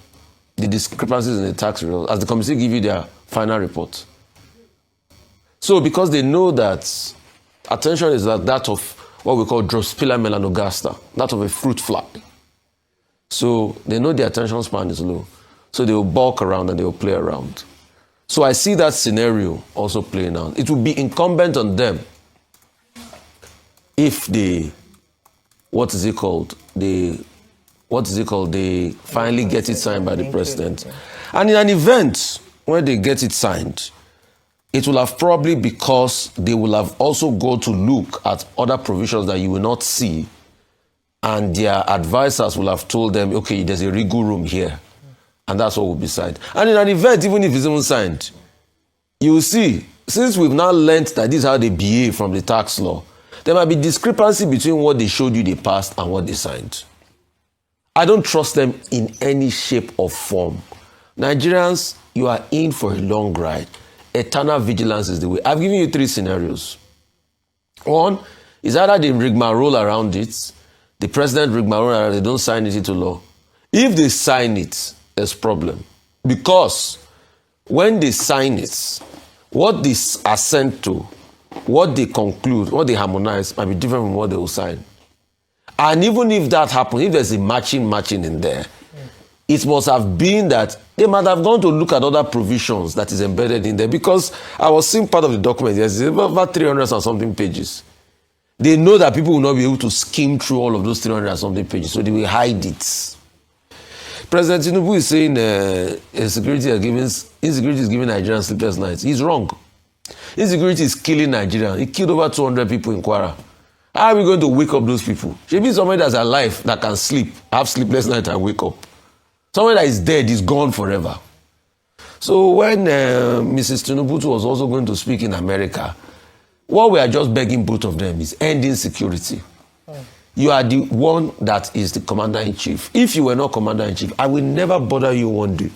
The discrepancies in the tax results, has the committee give you their final report? So because they know that attention is like that of what we call Drosophila melanogaster, that of a fruit fly. So they know the attention span is low. So they will balk around and they will play around. So I see that scenario also playing out. It will be incumbent on them if they, they finally get it signed by the president. And in an event where they get it signed, it will have probably because they will have also go to look at other provisions that you will not see, and their advisors will have told them, okay, there's a wriggle room here, and that's what will be signed. And in an event, even if it's even signed, you will see, since we've now learned that this is how they behave from the tax law, there might be discrepancy between what they showed you they passed and what they signed. I don't trust them in any shape or form. Nigerians, you are in for a long ride. Eternal vigilance is the way. I've given you 3 scenarios. One is either they rigmarole around it, the president rigmarole around it, they don't sign it into law. If they sign it, there's a problem. Because when they sign it, what they assent to, what they conclude, what they harmonize might be different from what they will sign. And even if that happens, if there's a matching in there, it must have been that they might have gone to look at other provisions that is embedded in there, because I was seeing part of the document. Yes, it's about 300 and something pages. They know that people will not be able to skim through all of those 300 and something pages, so they will hide it. President Tinubu is saying insecurity is giving Nigerians sleepless nights. He's wrong. Insecurity is killing Nigerians. It killed over 200 people in Kwara. How are we going to wake up those people? Should be somebody that's alive, that can sleep, have sleepless night and wake up. Somebody that is dead is gone forever. So when Mrs. Tinubu was also going to speak in America, what we are just begging both of them is end insecurity. You are the one that is the commander-in-chief. If you were not commander-in-chief, I will never bother you one day.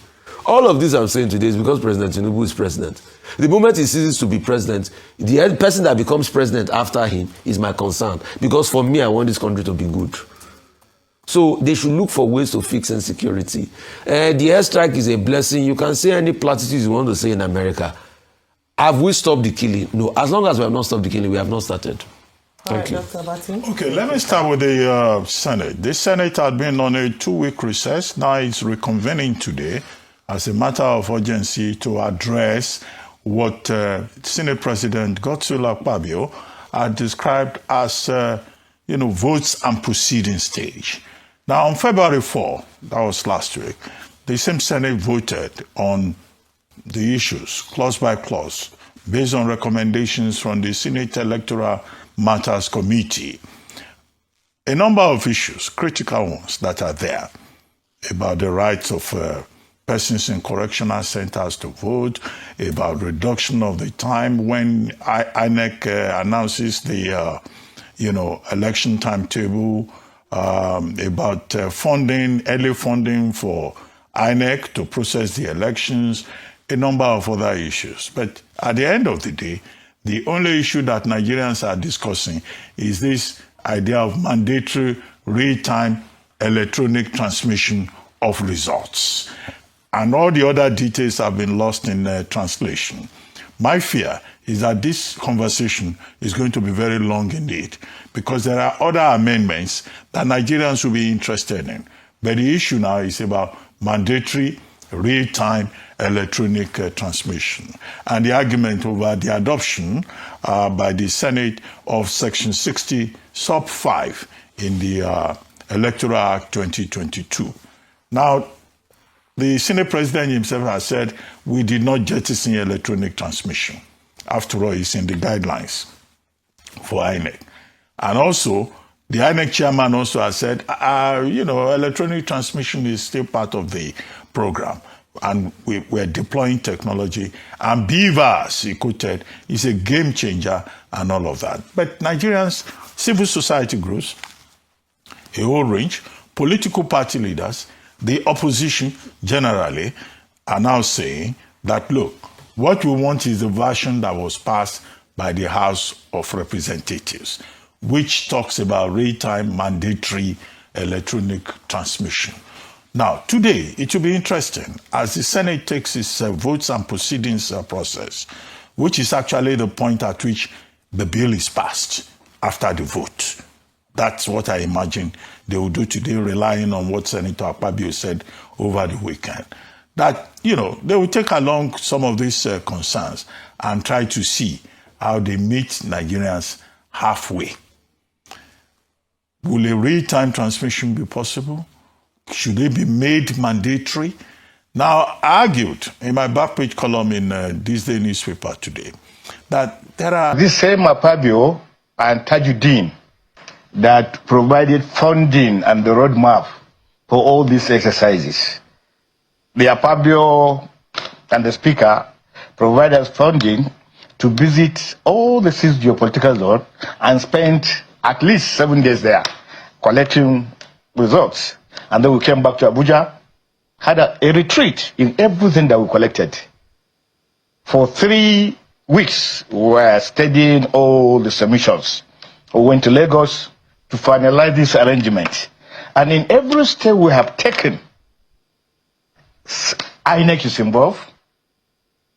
All of this I'm saying today is because President Tinubu is president. The moment he ceases to be president, the person that becomes president after him is my concern. Because for me, I want this country to be good. So they should look for ways to fix insecurity. The airstrike is a blessing. You can say any platitudes you want to say in America. Have we stopped the killing? No. As long as we have not stopped the killing, we have not started. Thank you. Dr. Batin. Okay, let me start with the Senate. The Senate had been on a 2-week recess. Now it's reconvening today as a matter of urgency to address what Senate President Godswill Akpabio had described as, votes and proceeding stage. Now, on February 4, that was last week, the same Senate voted on the issues, clause by clause, based on recommendations from the Senate Electoral Matters Committee. A number of issues, critical ones that are there, about the rights of persons in correctional centers to vote, about reduction of the time when INEC announces the election timetable, about funding, early funding for INEC to process the elections, a number of other issues. But at the end of the day, the only issue that Nigerians are discussing is this idea of mandatory real-time electronic transmission of results. And all the other details have been lost in translation. My fear is that this conversation is going to be very long indeed, because there are other amendments that Nigerians will be interested in. But the issue now is about mandatory real-time electronic transmission. And the argument over the adoption by the Senate of Section 60, Sub 5 in the Electoral Act 2022. Now, the Senate President himself has said, we did not jettison electronic transmission. After all, it's in the guidelines for INEC. And also, the INEC chairman also has said, electronic transmission is still part of the program. And we're deploying technology. And BVAS, he quoted, is a game changer and all of that. But Nigerians, civil society groups, a whole range, political party leaders, the opposition generally are now saying that, look, what we want is the version that was passed by the House of Representatives, which talks about real-time mandatory electronic transmission. Now, today, it will be interesting as the Senate takes its votes and proceedings process, which is actually the point at which the bill is passed after the vote. That's what I imagine they will do today, relying on what Senator Akpabio said over the weekend. That, you know, they will take along some of these concerns and try to see how they meet Nigerians halfway. Will a real-time transmission be possible? Should they be made mandatory? Now, I argued in my back page column in this day newspaper today that there are... This same Akpabio and Tajuddin that provided funding and the roadmap for all these exercises. The Akpabio and the Speaker provided us funding to visit all the 6 geopolitical zones and spend at least 7 days there collecting results. And then we came back to Abuja, had a retreat in everything that we collected. For 3 weeks, we were studying all the submissions. We went to Lagos to finalize this arrangement. And in every step we have taken, INEC is involved,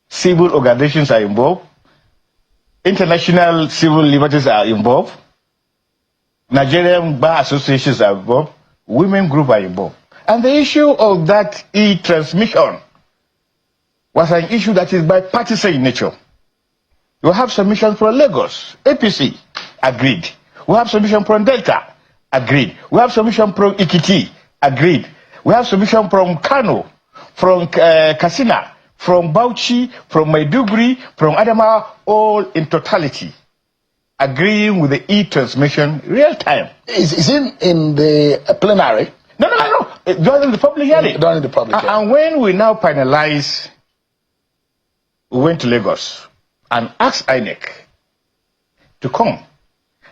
civil organizations are involved, international civil liberties are involved, Nigerian bar associations are involved, women groups are involved. And the issue of that e-transmission was an issue that is bipartisan in nature. You have submissions from Lagos, APC, agreed. We have submission from Delta, agreed. We have submission from Ikiti, agreed. We have submission from Kanu, from Katsina, from Bauchi, from Maiduguri, from Adamawa, all in totality, agreeing with the e-transmission real time. Is it in the plenary? No. During the public hearing. During the public hearing. And when we now finalize, we went to Lagos and asked INEC to come.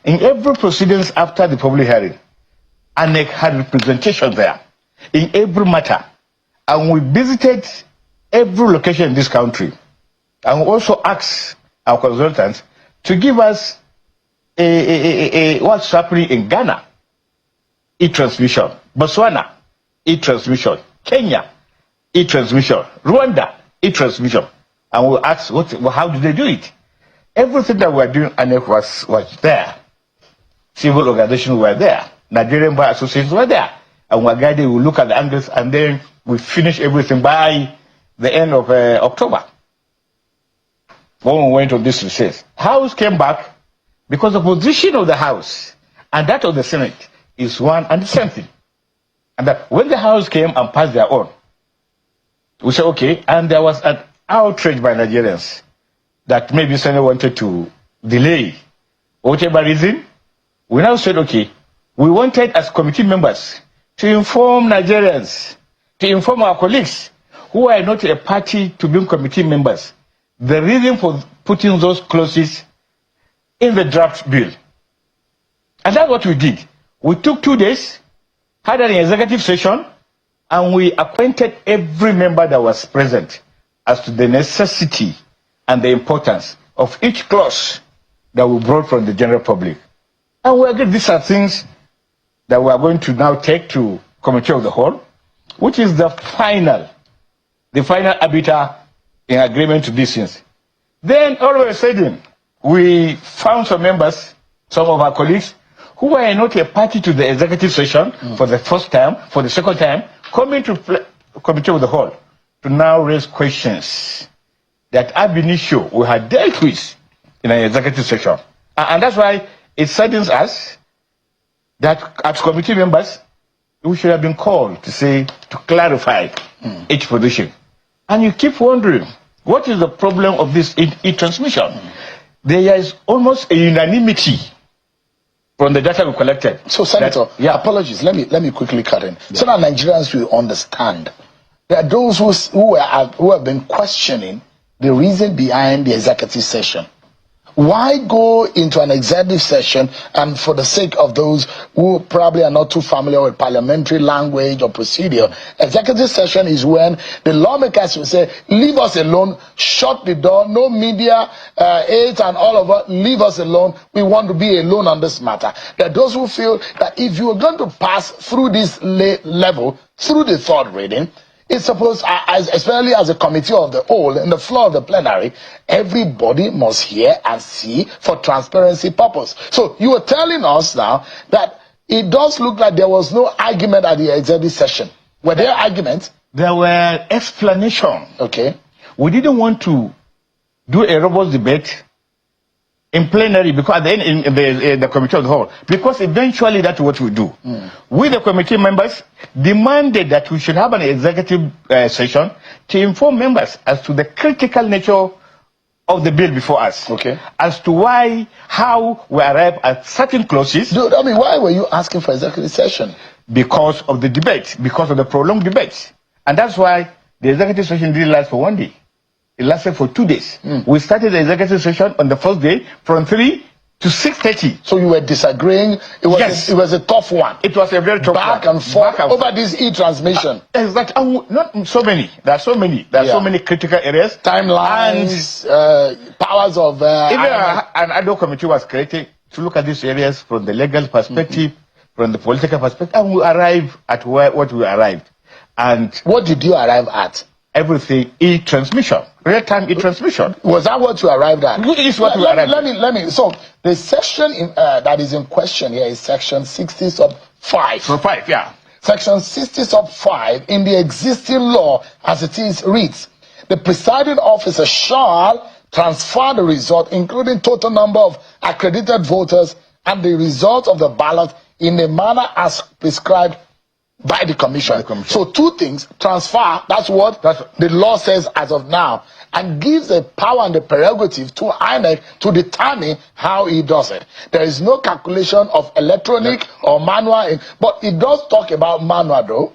In every proceedings after the public hearing, INEC had representation there in every matter. And we visited every location in this country. And we also asked our consultants to give us what's happening in Ghana, e-transmission, Botswana, e-transmission, Kenya, e-transmission, Rwanda, e-transmission. And we asked, how do they do it? Everything that we were doing, INEC was there. Civil organizations were there. Nigerian bar associations were there. And we guided, we look at the angles, and then we finish everything by the end of October. When we went on this recess, House came back because the position of the House and that of the Senate is one and the same thing. And that when the House came and passed their own, we said, okay, and there was an outrage by Nigerians that maybe Senate wanted to delay, whatever reason. We now said, okay, we wanted as committee members to inform Nigerians, to inform our colleagues who are not a party to being committee members, the reason for putting those clauses in the draft bill. And that's what we did. We took 2 days, had an executive session, and we acquainted every member that was present as to the necessity and the importance of each clause that we brought from the general public. And we agreed these are things that we are going to now take to Committee of the Whole, which is the final arbiter in agreement to these things. Then all of a sudden, we found some members, some of our colleagues, who were not a party to the executive session for the first time, for the second time, coming to Committee of the Whole to now raise questions that ab initio we had dealt with in an executive session. And that's why it saddens us that as committee members, we should have been called to clarify each position. And you keep wondering, what is the problem of this e-transmission? There is almost a unanimity from the data we collected. So, Senator, apologies, let me quickly cut in. So that Nigerians will understand. There are those who have been questioning the reason behind the executive session. Why go into an executive session, and for the sake of those who probably are not too familiar with parliamentary language or procedure, executive session is when the lawmakers will say, leave us alone, shut the door, no media, aid and all of us, leave us alone, we want to be alone on this matter. There are those who feel that if you are going to pass through this level, through the third reading, it's supposed, especially as a committee of the whole, in the floor of the plenary, everybody must hear and see for transparency purpose. So you were telling us now that it does look like there was no argument at the executive session. Were there arguments? There were explanations. Okay. We didn't want to do a robust debate in plenary, because then in the committee of the whole, because eventually that's what we do. We, the committee members, demanded that we should have an executive session to inform members as to the critical nature of the bill before us. Okay. As to why, how we arrive at certain clauses. I mean, why were you asking for executive session? Because of the debate, because of the prolonged debate. And that's why the executive session didn't last for 1 day. It lasted for 2 days. We started the executive session on the first day from 3 to 6:30. So you were disagreeing. It was a tough one. It was a very tough back one. And forth over this e-transmission. Exactly. Not so many. There are so many. There are so many critical areas. Timelines, powers of. Even an ad hoc committee was created to look at these areas from the legal perspective, from the political perspective, and we arrived at what we arrived. And what did you arrive at? Everything e-transmission, real-time e-transmission. Was that what you arrived at? Is what we arrived at. Let me. So the section that is in question here is section 60 sub 5. So 5, yeah. Section 60 sub 5 in the existing law as it is reads: the presiding officer shall transfer the result, including total number of accredited voters and the result of the ballot, in a manner as prescribed by the commission. So two things: transfer, that's what the law says as of now, and gives the power and the prerogative to INEC to determine how he does it. There is no calculation of electronic or manual, but it does talk about manual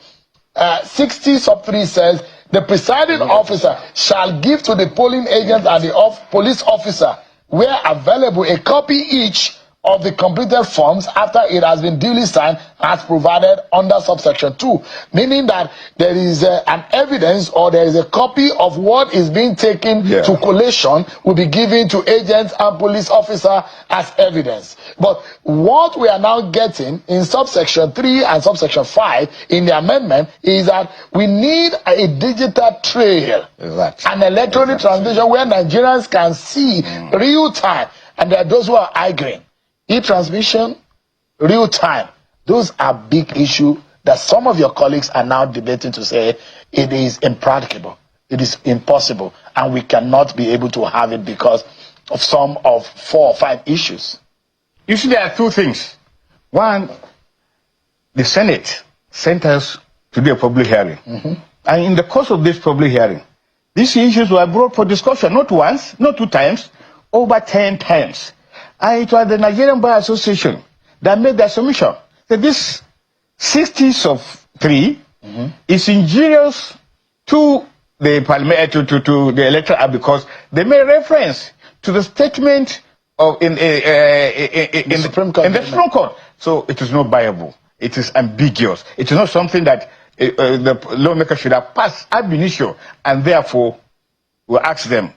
though. 60 sub 3 says the presiding officer shall give to the polling agent and the police officer, where available, a copy each of the completed forms after it has been duly signed as provided under subsection 2, meaning that there is an evidence, or there is a copy of what is being taken to collation will be given to agents and police officer as evidence. But what we are now getting in subsection 3 and subsection 5 in the amendment is that we need a digital trail, an electronic transmission where Nigerians can see real time, and there are those who are arguing. E-transmission, real time, those are big issues that some of your colleagues are now debating to say it is impracticable, it is impossible, and we cannot be able to have it because of some of 4 or 5 issues. You see, there are 2 things. One, the Senate sent us to do a public hearing. And in the course of this public hearing, these issues were brought for discussion, not once, not 2 times, over 10 times. And it was the Nigerian Bar Association that made that submission. That this 60 sub 3 is injurious to the parliament, to the electoral act, because they made reference to the statement of in the Supreme Court. So it is not viable. It is ambiguous. It is not something that the lawmaker should have passed ab initio, and therefore we ask them,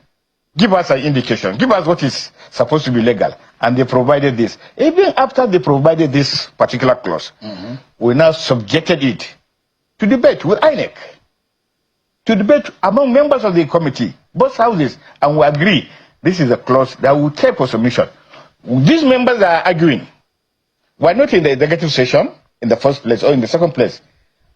give us an indication, give us what is supposed to be legal. And they provided this. Even after they provided this particular clause, we now subjected it to debate with INEC, to debate among members of the committee, both houses, and we agree this is a clause that will take for submission. These members are arguing. We're not in the executive session in the first place or in the second place.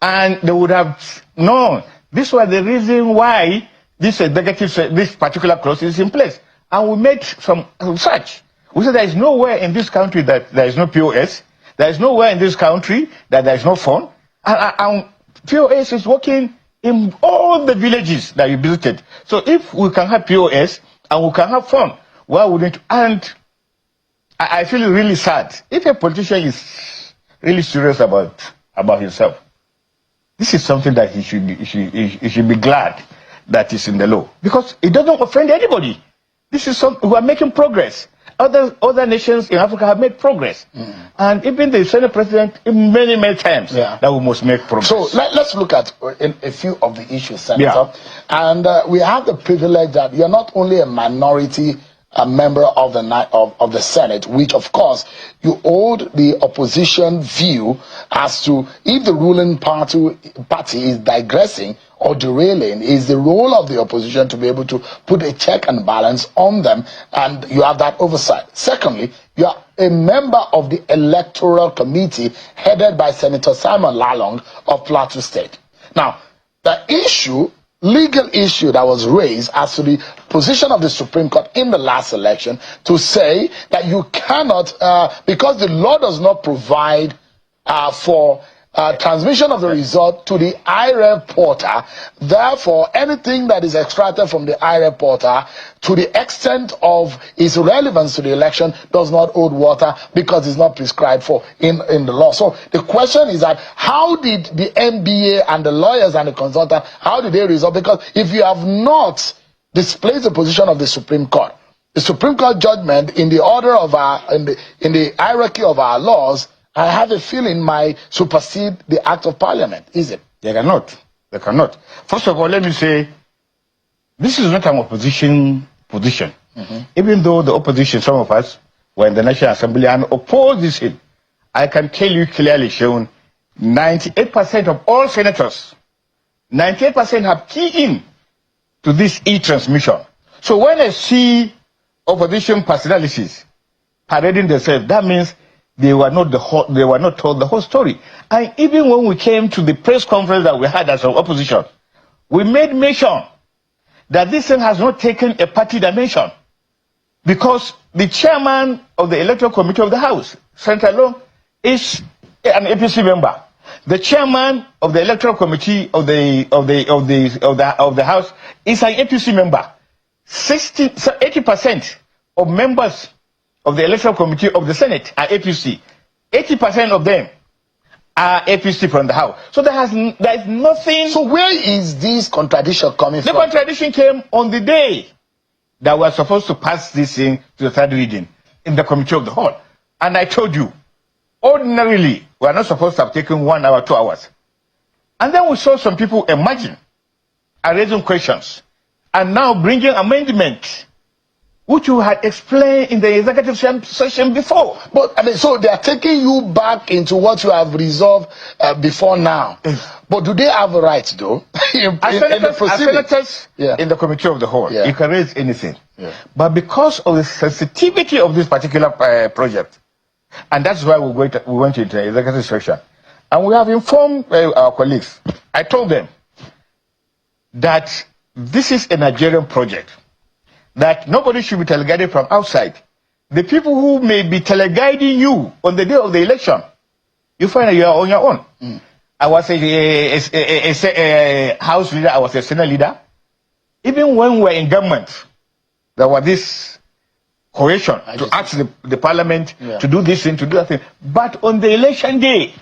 And they would have known this was the reason why this particular clause is in place. And we made some research. We said there is nowhere in this country that there is no POS. There is nowhere in this country that there is no phone. And POS is working in all the villages that you visited. So if we can have POS and we can have phone, why wouldn't? And I feel really sad. If a politician is really serious about himself, this is something that he should be glad that is in the law, because it doesn't offend anybody. This is we are making progress. Other nations in Africa have made progress. And even the Senate President, many times, that we must make progress. So let's look at a few of the issues, Senator. And we have the privilege that you're not only a minority member of the Senate, which of course you hold the opposition view as to if the ruling party is digressing or derailing, is the role of the opposition to be able to put a check and balance on them, and you have that oversight. Secondly, you are a member of the Electoral Committee headed by Senator Simon Lalong of Plateau State. Now, the legal issue that was raised as to the position of the Supreme Court in the last election to say that you cannot, because the law does not provide for transmission of the result to the IREV portal, therefore anything that is extracted from the IREV portal to the extent of its relevance to the election does not hold water because it's not prescribed for in the law. So the question is that how did the NBA and the lawyers and the consultants, how did they resolve? Because if you have not displaced the position of the Supreme Court, the Supreme Court judgment in the order of in the hierarchy of our laws, I have a feeling might supersede the Act of Parliament. Is it? They cannot. They cannot. First of all, let me say, this is not an opposition position. Even though the opposition, some of us, were in the National Assembly and opposed this thing, I can tell you clearly shown 98% of all senators, 98% have keyed in to this e-transmission. So when I see opposition personalities parading themselves, that means they were not told the whole story. And even when we came to the press conference that we had as an opposition, we made mention that this thing has not taken a party dimension, because the chairman of the Electoral Committee of the House, Senator Long, is an APC member. The chairman of the Electoral Committee of the House is an APC member. 80% of members of the Electoral Committee of the Senate are APC. 80% of them are APC from the House. So there is nothing. So where is this contradiction coming from? The contradiction came on the day that we were supposed to pass this thing to the third reading in the Committee of the Whole. And I told you, ordinarily, we are not supposed to have taken 1 hour, 2 hours. And then we saw some people emerging and raising questions and now bringing amendments, which you had explained in the executive session before. But I mean, so they are taking you back into what you have resolved before now. But do they have a right, though? As senators in the Committee of the Whole, you can raise anything. But because of the sensitivity of this particular project, and that's why we went into the executive session, and we have informed our colleagues. I told them that this is a Nigerian project, that nobody should be teleguided from outside. The people who may be teleguiding you on the day of the election, you find that you are on your own. I was a house leader, I was a senate leader. Even when we were in government, there was this coercion to ask the parliament to do this thing, to do that thing. But on the election day,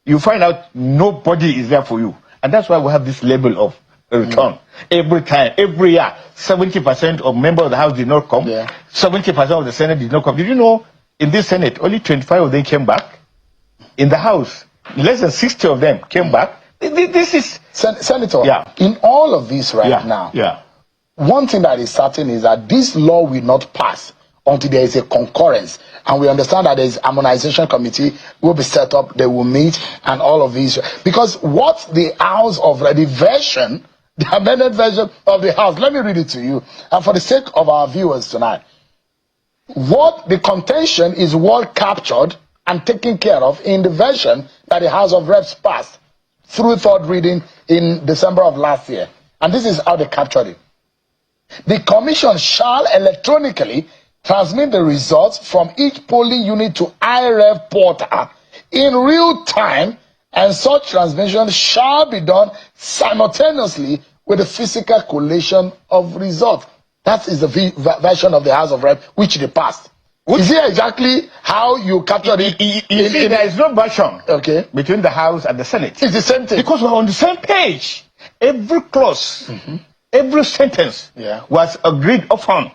you find out nobody is there for you. And that's why we have this label of return. Every time, every year, 70% of members of the House did not come. 70% of the Senate did not come. Did you know in this Senate, only 25 of them came back? In the House, less than 60 of them came back. This is... Senator, in all of this now, one thing that is certain is that this law will not pass until there is a concurrence. And we understand that there is harmonization committee will be set up, they will meet, and all of these. Because what the House of the version, the amended version of the House, let me read it to you. And for the sake of our viewers tonight, what the contention is well captured and taken care of in the version that the House of Reps passed through third reading in December of last year. And this is how they captured it. The Commission shall electronically transmit the results from each polling unit to IREV portal in real time, and such transmission shall be done simultaneously with the physical collation of results. That is the version of the House of Reps which they passed. Is it exactly how you captured it? You see, there is no version between the House and the Senate. It's the same thing. Because we're on the same page. Every clause, every sentence was agreed upon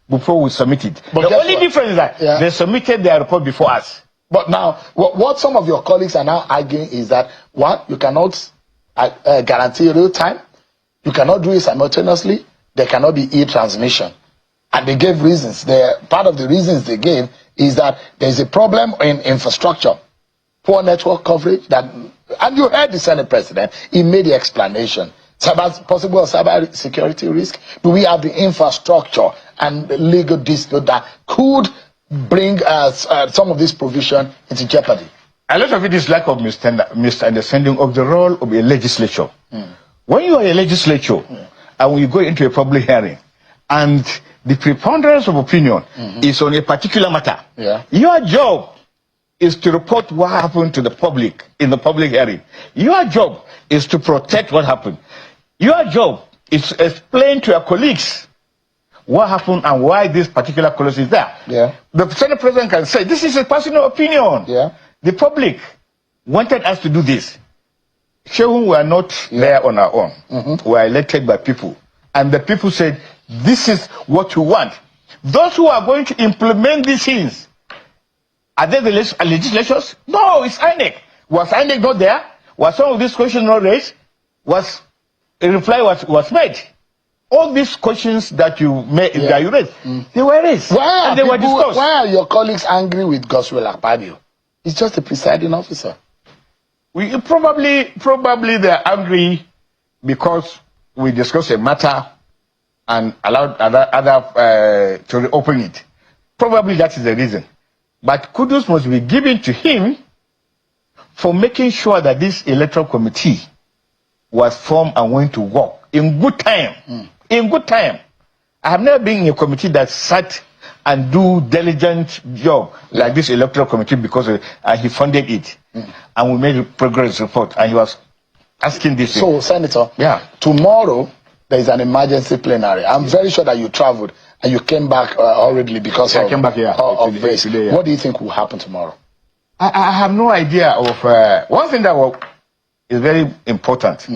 before we submit it. But The only difference is that they submitted their report before us. But now, what some of your colleagues are now arguing is that, one, you cannot guarantee real time, you cannot do it simultaneously, there cannot be e-transmission. And they gave reasons. Part of the reasons they gave is that there is a problem in infrastructure, poor network coverage, and you heard the Senate President, he made the explanation. Possible cyber security risk. Do we have the infrastructure and the legal dispute that could bring some of this provision into jeopardy? A lot of it is lack of misunderstanding of the role of a legislature. When you are a legislature and when you go into a public hearing and the preponderance of opinion is on a particular matter, your job is to report what happened to the public in the public hearing. Your job is to protect what happened. Your job is to explain to your colleagues what happened and why this particular clause is there. The Senate President can say, this is a personal opinion. The public wanted us to do this. Showing we are not there on our own. We are elected by people. And the people said, this is what we want. Those who are going to implement these things, are they the legislators? No, it's INEC. Was INEC not there? Was some of these questions not raised? Was a reply was made? All these questions that you made, that you raised, they were raised. And they were discussed. Why are your colleagues angry with Godswill Akpabio? He's just a presiding officer. Probably they're angry because we discussed a matter and allowed other to reopen it. Probably that is the reason. But kudos must be given to him for making sure that this electoral committee was formed and went to work in good time. In good time. I have never been in a committee that sat and do diligent job like this electoral committee because he funded it. And we made a progress report and he was asking this. So, Senator, tomorrow there is an emergency plenary. I'm very sure that you traveled and you came back hurriedly because I came back here of this. What do you think will happen tomorrow? I have no idea of... one thing that is very important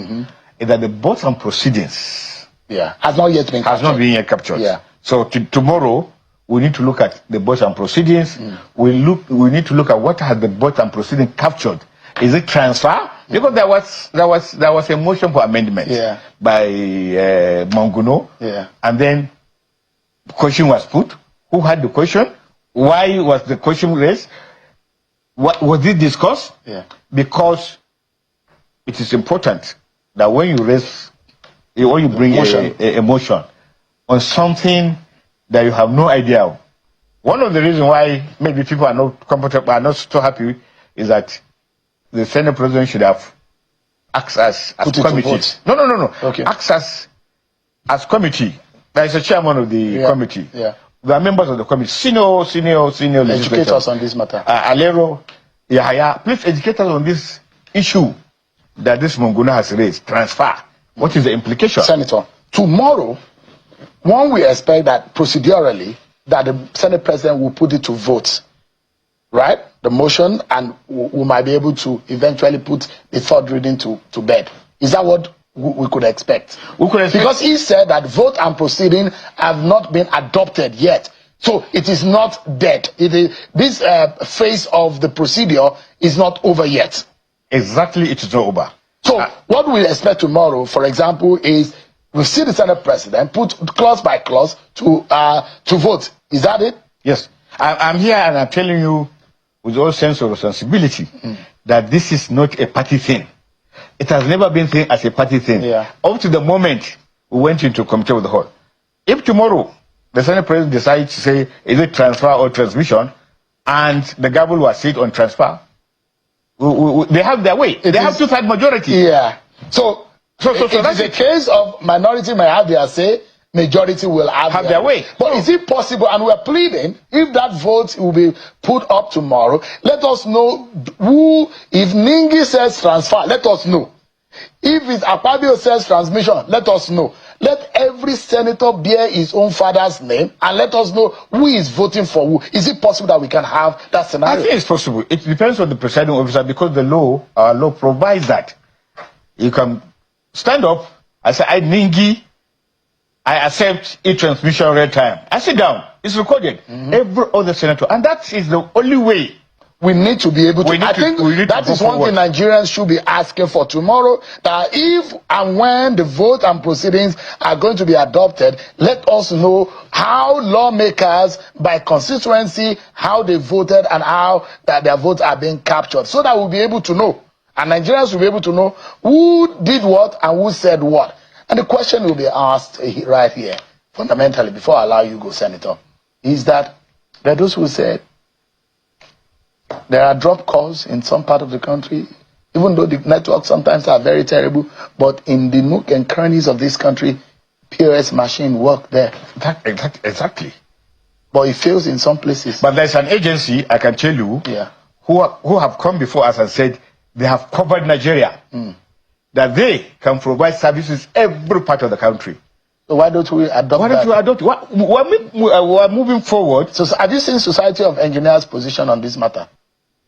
is that the boards and proceedings has not yet been captured. So tomorrow we need to look at the boards and proceedings. We need to look at what has the boards and proceedings captured. Is it transfer? Because there was a motion for amendment by Monguno, and then question was put. Who had the question? Why was the question raised? What was it discussed? Because it is important that when you bring a motion on something that you have no idea of. One of the reasons why maybe people are not comfortable, are not so happy, is that the Senate President should have asked us as committee. No. Asked us as committee. There is a chairman of the committee. There are members of the committee, senior legislators. Educate us on this matter. Alero, Yahaya, please educate us on this issue that this Monguna has raised. Transfer. What is the implication? Senator, tomorrow, one will expect that procedurally, that the Senate President will put it to vote, right? The motion, and we might be able to eventually put the third reading to bed. Is that what we could expect? Because he said that vote and proceeding have not been adopted yet. So it is not dead. This phase of the procedure is not over yet. Exactly, it is not over. So what we expect tomorrow, for example, is we see the Senate President put clause by clause to vote. Is that it? Yes. I'm here and I'm telling you with all sense of responsibility that this is not a party thing. It has never been seen as a party thing. Up to the moment we went into committee of the whole. If tomorrow the Senate President decides to say, is it transfer or transmission, and the government will sit on transfer, they have their way. They have two-thirds majority. So that's a case of minority may have their say, majority will have their way. But is it possible, and we're pleading, if that vote will be put up tomorrow, let us know who, if Ningi says transfer, let us know. If it's Akpabio says transmission, let us know. Let every senator bear his own father's name and let us know who is voting for who. Is it possible that we can have that scenario? I think it's possible. It depends on the presiding officer because the law, our law provides that. You can stand up and say, I Ningi I accept e-transmission real time. I sit down. It's recorded. Every other senator. And that is the only way. We need to be able to. I think that is one thing Nigerians should be asking for tomorrow. That if and when the vote and proceedings are going to be adopted, let us know how lawmakers, by constituency, how they voted and how that their votes are being captured, so that we'll be able to know. And Nigerians will be able to know who did what and who said what. And the question will be asked right here, fundamentally, before I allow you to go, Senator, is that there are those who said, there are drop calls in some part of the country, even though the networks sometimes are very terrible, but in the nook and crannies of this country, POS machine work there. Exactly. But it fails in some places. But there's an agency, I can tell you, who have come before us and said they have covered Nigeria, that they can provide services every part of the country. So why don't we adopt Why don't we adopt it? We're moving forward. So have you seen Society of Engineers' position on this matter?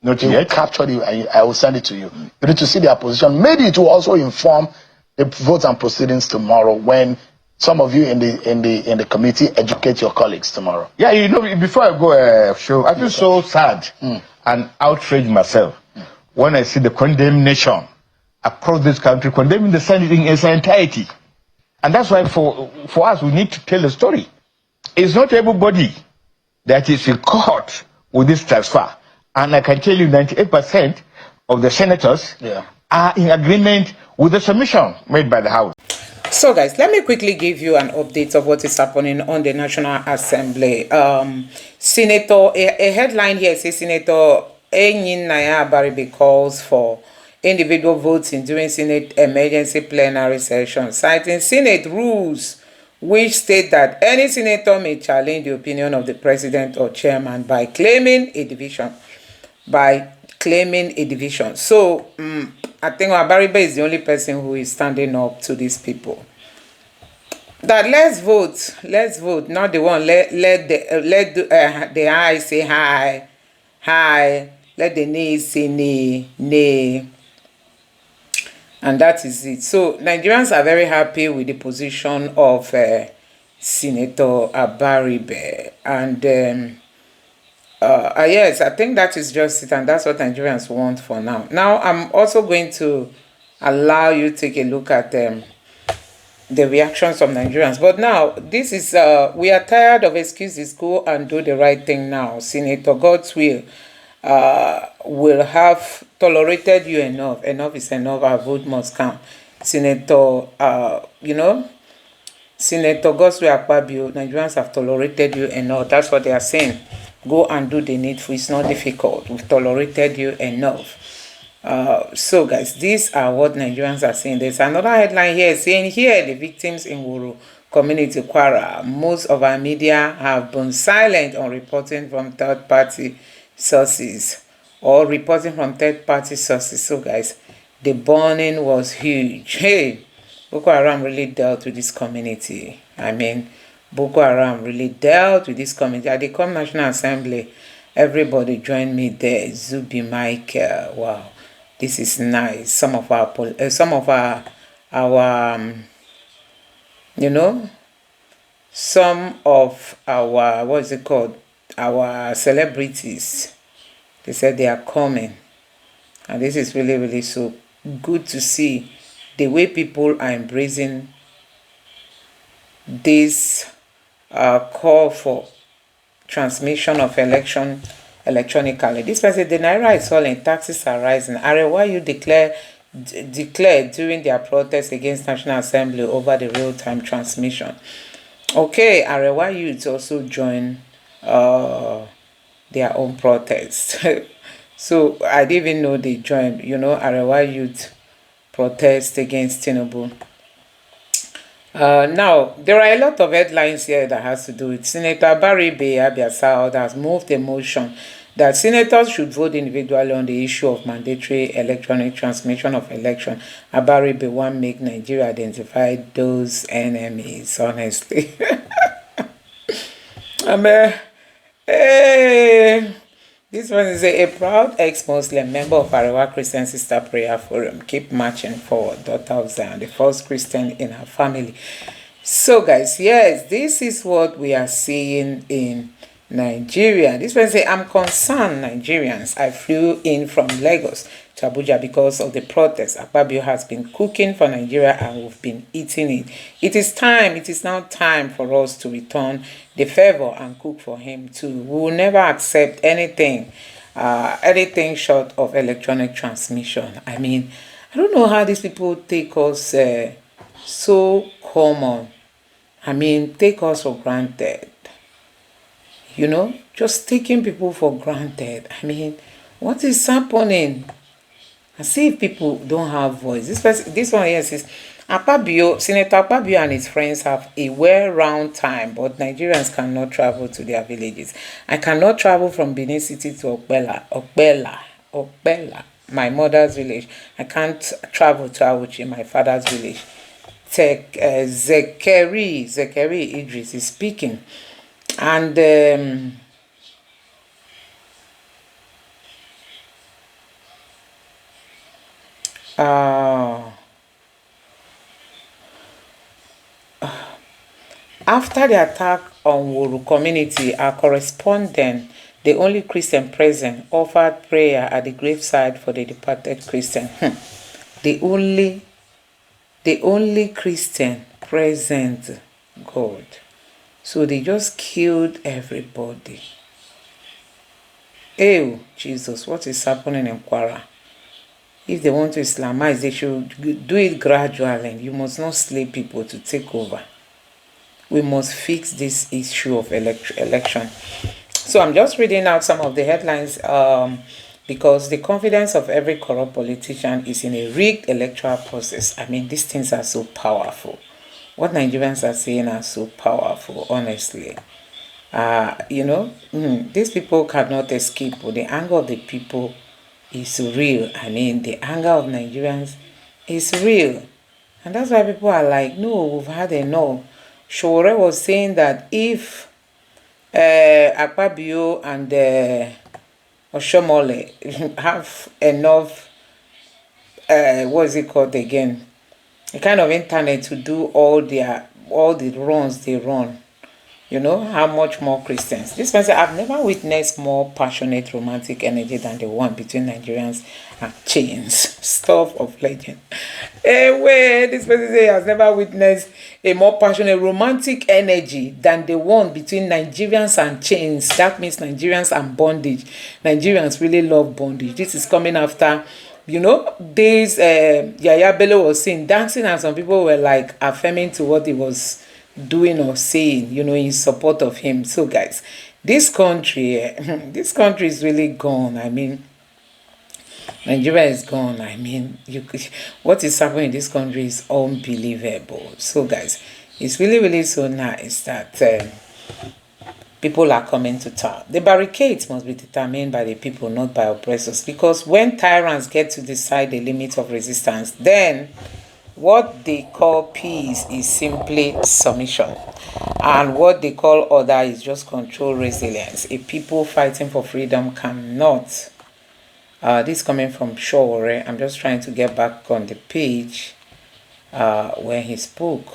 Not yet. Captured it, I will send it to you. You need to see their position. Maybe it will also inform the votes and proceedings tomorrow when some of you in the committee educate your colleagues tomorrow. Yeah, you know, before I go, I feel so sad and outraged myself when I see the condemnation across this country, condemning the Senate in its entirety. And that's why for us, we need to tell the story. It's not everybody that is in court with this transfer. And I can tell you 98% of the senators are in agreement with the submission made by the House. So guys, let me quickly give you an update of what is happening on the National Assembly. Senator, a headline here says Senator Nnamdi Abaribe calls for individual votes in during Senate emergency plenary session, citing Senate rules which state that any senator may challenge the opinion of the president or chairman by claiming a division. So I think Abaribe is the only person who is standing up to these people. That let's vote, not the one let the aye say hi, let the nay say nay, and that is it. So Nigerians are very happy with the position of Senator Abaribe, and yes, I think that is just it, and that's what Nigerians want for now. Now, I'm also going to allow you to take a look at the reactions of Nigerians. But now, this is, we are tired of excuses. Go and do the right thing now. Senator God's will have tolerated you enough. Enough is enough. Our vote must count. Senator, Senator God's will Akpabio, Nigerians have tolerated you enough. That's what they are saying. Go and do the needful. It's not difficult. We've tolerated you enough. So guys, these are what Nigerians are saying. There's another headline here saying here the victims in Wuru community Kwara. Most of our media have been silent on reporting from third-party sources or reporting from third-party sources. So guys, the burning was huge. Hey, Boko Haram really dealt with this community. I mean, Boko Haram really dealt with this community. At the National Assembly, everybody joined me there. Zubi, Michael, wow, this is nice. Some of our what is it called? Our celebrities. They said they are coming, and this is really, really so good to see the way people are embracing this call for transmission of election electronically. This person, the Naira is falling, taxes are rising. Arewa declared during their protest against National Assembly over the real-time transmission. Okay, Arewa youths also join their own protest. So I didn't even know they joined, Arewa youth protest against Tinubu. Now, there are a lot of headlines here that has to do with Senator Abaribe Abia South has moved a motion that senators should vote individually on the issue of mandatory electronic transmission of election. Abaribe want make Nigeria identify those enemies, honestly. This one is a proud ex-Muslim member of Arewa Christian Sister Prayer Forum. Keep marching forward, daughter of Zion, the first Christian in her family. So guys, yes, this is what we are seeing in Nigeria. This person say, I'm concerned, Nigerians. I flew in from Lagos to Abuja because of the protest. Akpabio has been cooking for Nigeria and we've been eating it. It is now time for us to return the favor and cook for him too. We will never accept anything short of electronic transmission. I mean, I don't know how these people take us so common. I mean, take us for granted. You know, just taking people for granted. I mean, what is happening? I see if people don't have voice. This one here says, Akpabio, Senator Akpabio and his friends have a well-round time, but Nigerians cannot travel to their villages. I cannot travel from Benin City to Okbela, my mother's village. I can't travel to Awuchi, my father's village. Zekeri Idris is speaking. And after the attack on Wuru community, our correspondent, the only Christian present, offered prayer at the graveside for the departed Christian. The only Christian present, God. So they just killed everybody. Ew, Jesus, what is happening in Kwara? If they want to Islamize, they should do it gradually. You must not slay people to take over. We must fix this issue of election. So I'm just reading out some of the headlines because the confidence of every corrupt politician is in a rigged electoral process. I mean, these things are so powerful. What Nigerians are saying are so powerful, honestly. You know, these people cannot escape. The anger of the people is real. I mean, the anger of Nigerians is real. And that's why people are like, no, we've had enough. Shore was saying that if Akpabio and Oshomole have enough, what is it called again? A kind of internet to do all the runs they run. You know, how much more Christians? This person, I've never witnessed more passionate romantic energy than the one between Nigerians and chains. Stuff of legend. Anyway, this person say has never witnessed a more passionate romantic energy than the one between Nigerians and chains. That means Nigerians and bondage. Nigerians really love bondage. This is coming after, you know, days Yaya Bello was saying, dancing, and some people were like affirming to what he was doing or saying, you know, in support of him. So guys, this country is really gone. I mean, Nigeria is gone. I mean, what is happening in this country is unbelievable. So guys, it's really so nice that people are coming to town. The barricades must be determined by the people, not by oppressors, because when tyrants get to decide the limit of resistance, then what they call peace is simply submission, and what they call order is just control, resilience. A people fighting for freedom cannot. This coming from Shore. I'm just trying to get back on the page where he spoke.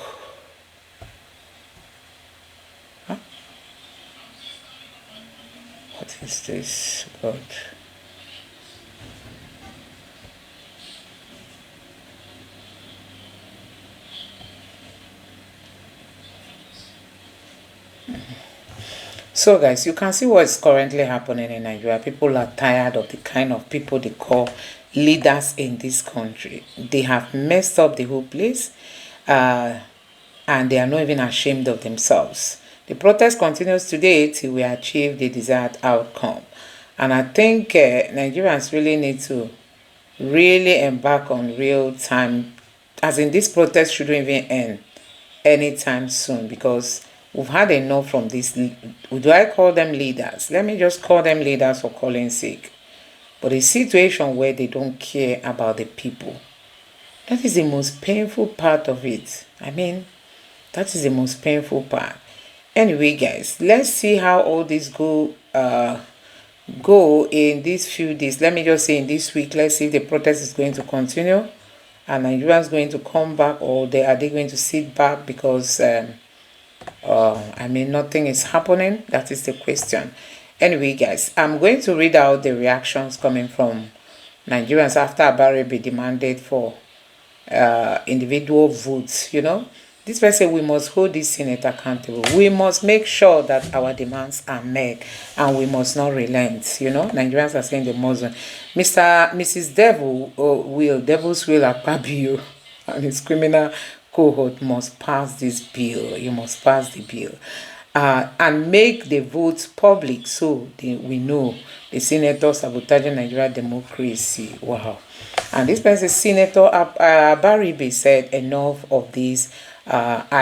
Huh? What is this? God. So guys, you can see what's currently happening in Nigeria. People are tired of the kind of people they call leaders in this country. They have messed up the whole place and they are not even ashamed of themselves. The protest continues today till we achieve the desired outcome. And I think Nigerians really need to embark on real time, as in this protest shouldn't even end anytime soon, because we've had enough from this. Do I call them leaders? Let me just call them leaders for calling sake. But a situation where they don't care about the people, that is the most painful part of it. I mean, that is the most painful part. Anyway, guys, let's see how all this go in these few days. Let me just say in this week, let's see if the protest is going to continue. Are Nigerians going to come back, or are they going to sit back because I mean, nothing is happening? That is the question. Anyway, guys, I'm going to read out the reactions coming from Nigerians after Abaribe demanded for individual votes. You know, this person, we must hold this Senate accountable. We must make sure that our demands are met, and we must not relent. You know, Nigerians are saying the Muslim. Mrs. Devil's Will Akpabio and his criminal cohort must pass this bill. You must pass the bill. And make the votes public so we know the senator sabotaging Nigeria democracy. Wow. And this person, Senator Abaribe, said enough of this A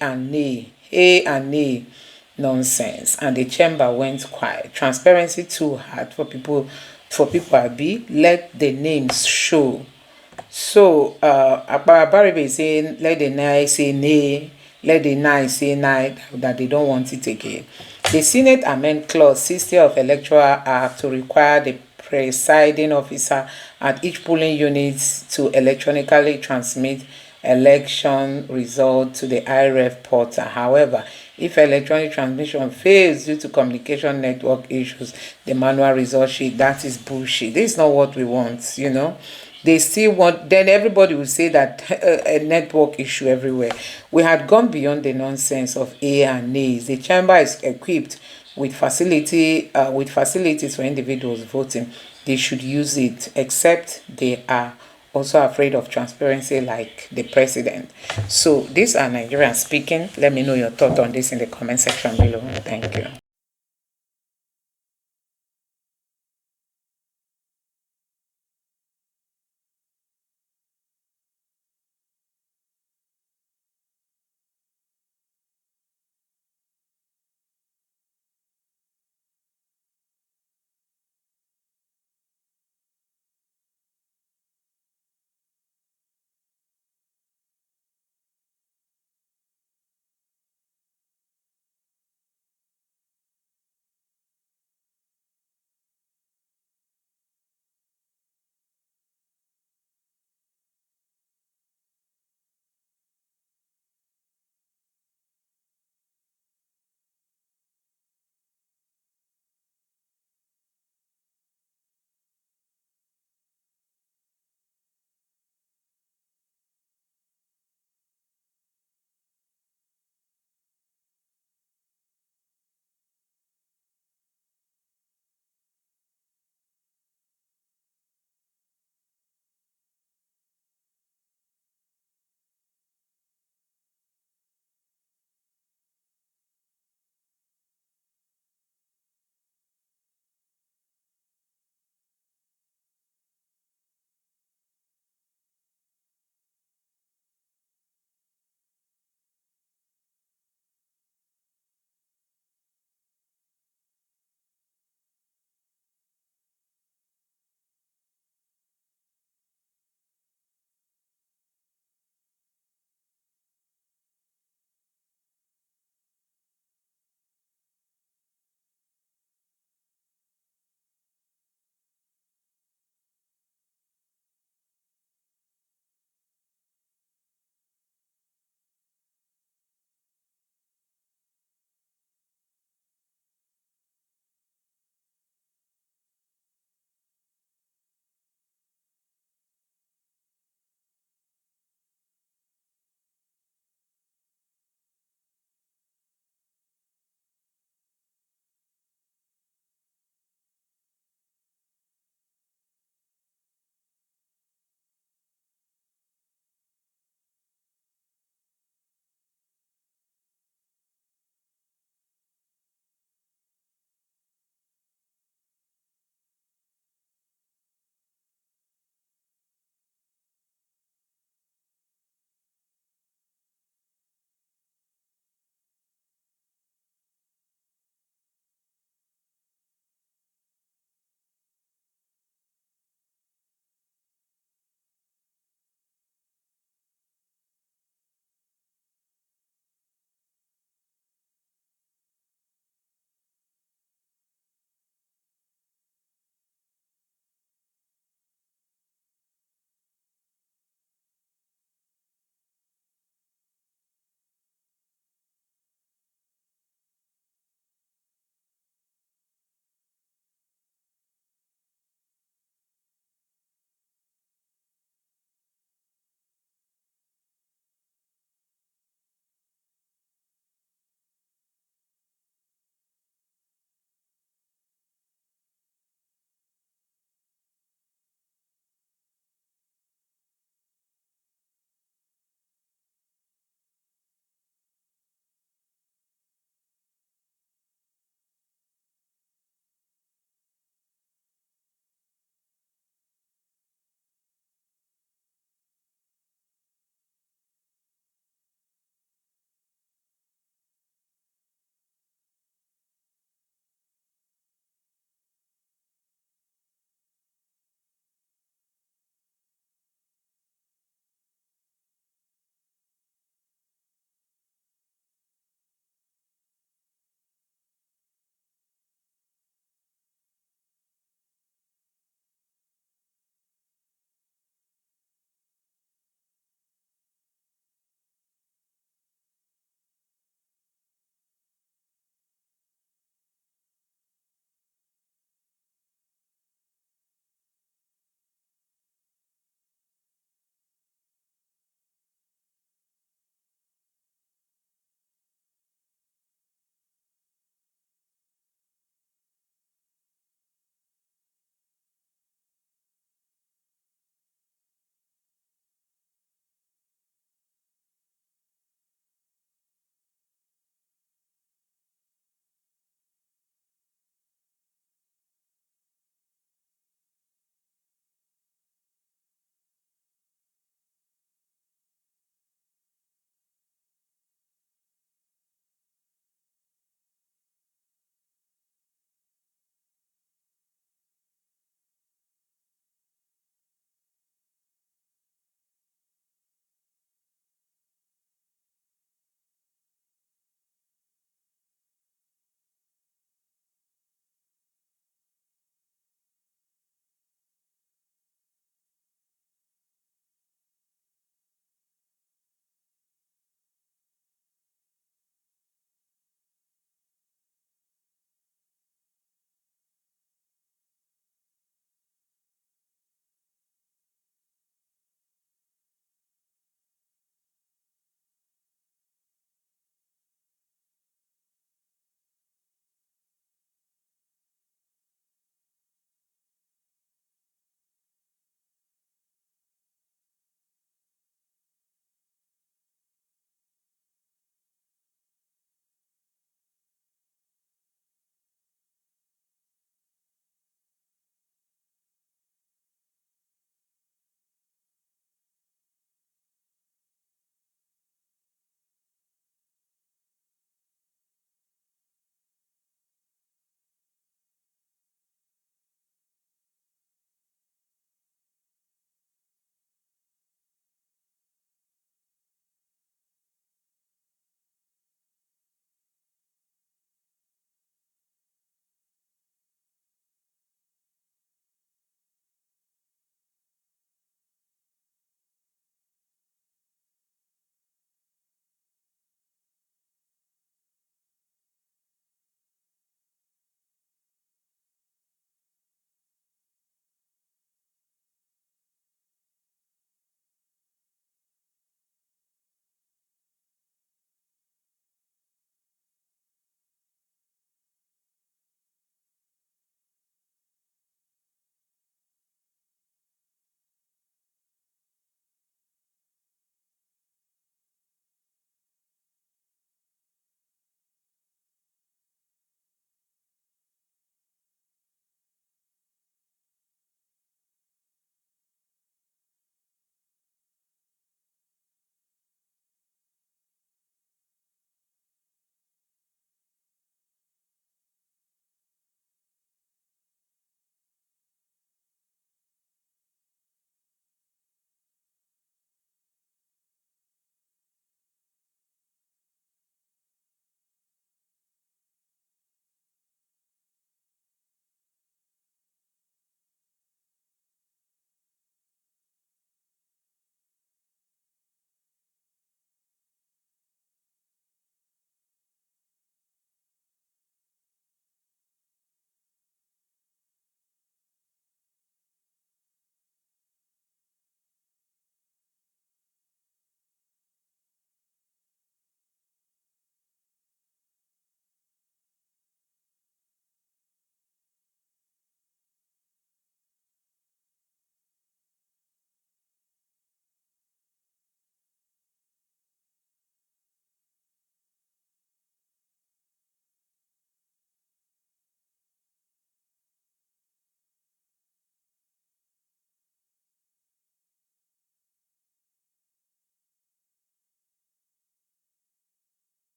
and nay nonsense. And the chamber went quiet. Transparency too hard for people be. Let the names show. So Akpabio is saying, let the nay say nay, let the nay say nay, that they don't want it again. The Senate amend clause 60 of Electoral Act to require the presiding officer at each polling unit to electronically transmit election result to the IREF portal. However, if electronic transmission fails due to communication network issues, the manual result sheet, that is bullshit. This is not what we want, you know. They still want, then everybody will say that a network issue everywhere. We had gone beyond the nonsense of A and nays. The chamber is equipped with facilities for individuals voting. They should use it, except they are also afraid of transparency like the president. So these are Nigerians speaking. Let me know your thought on this in the comment section below. Thank you.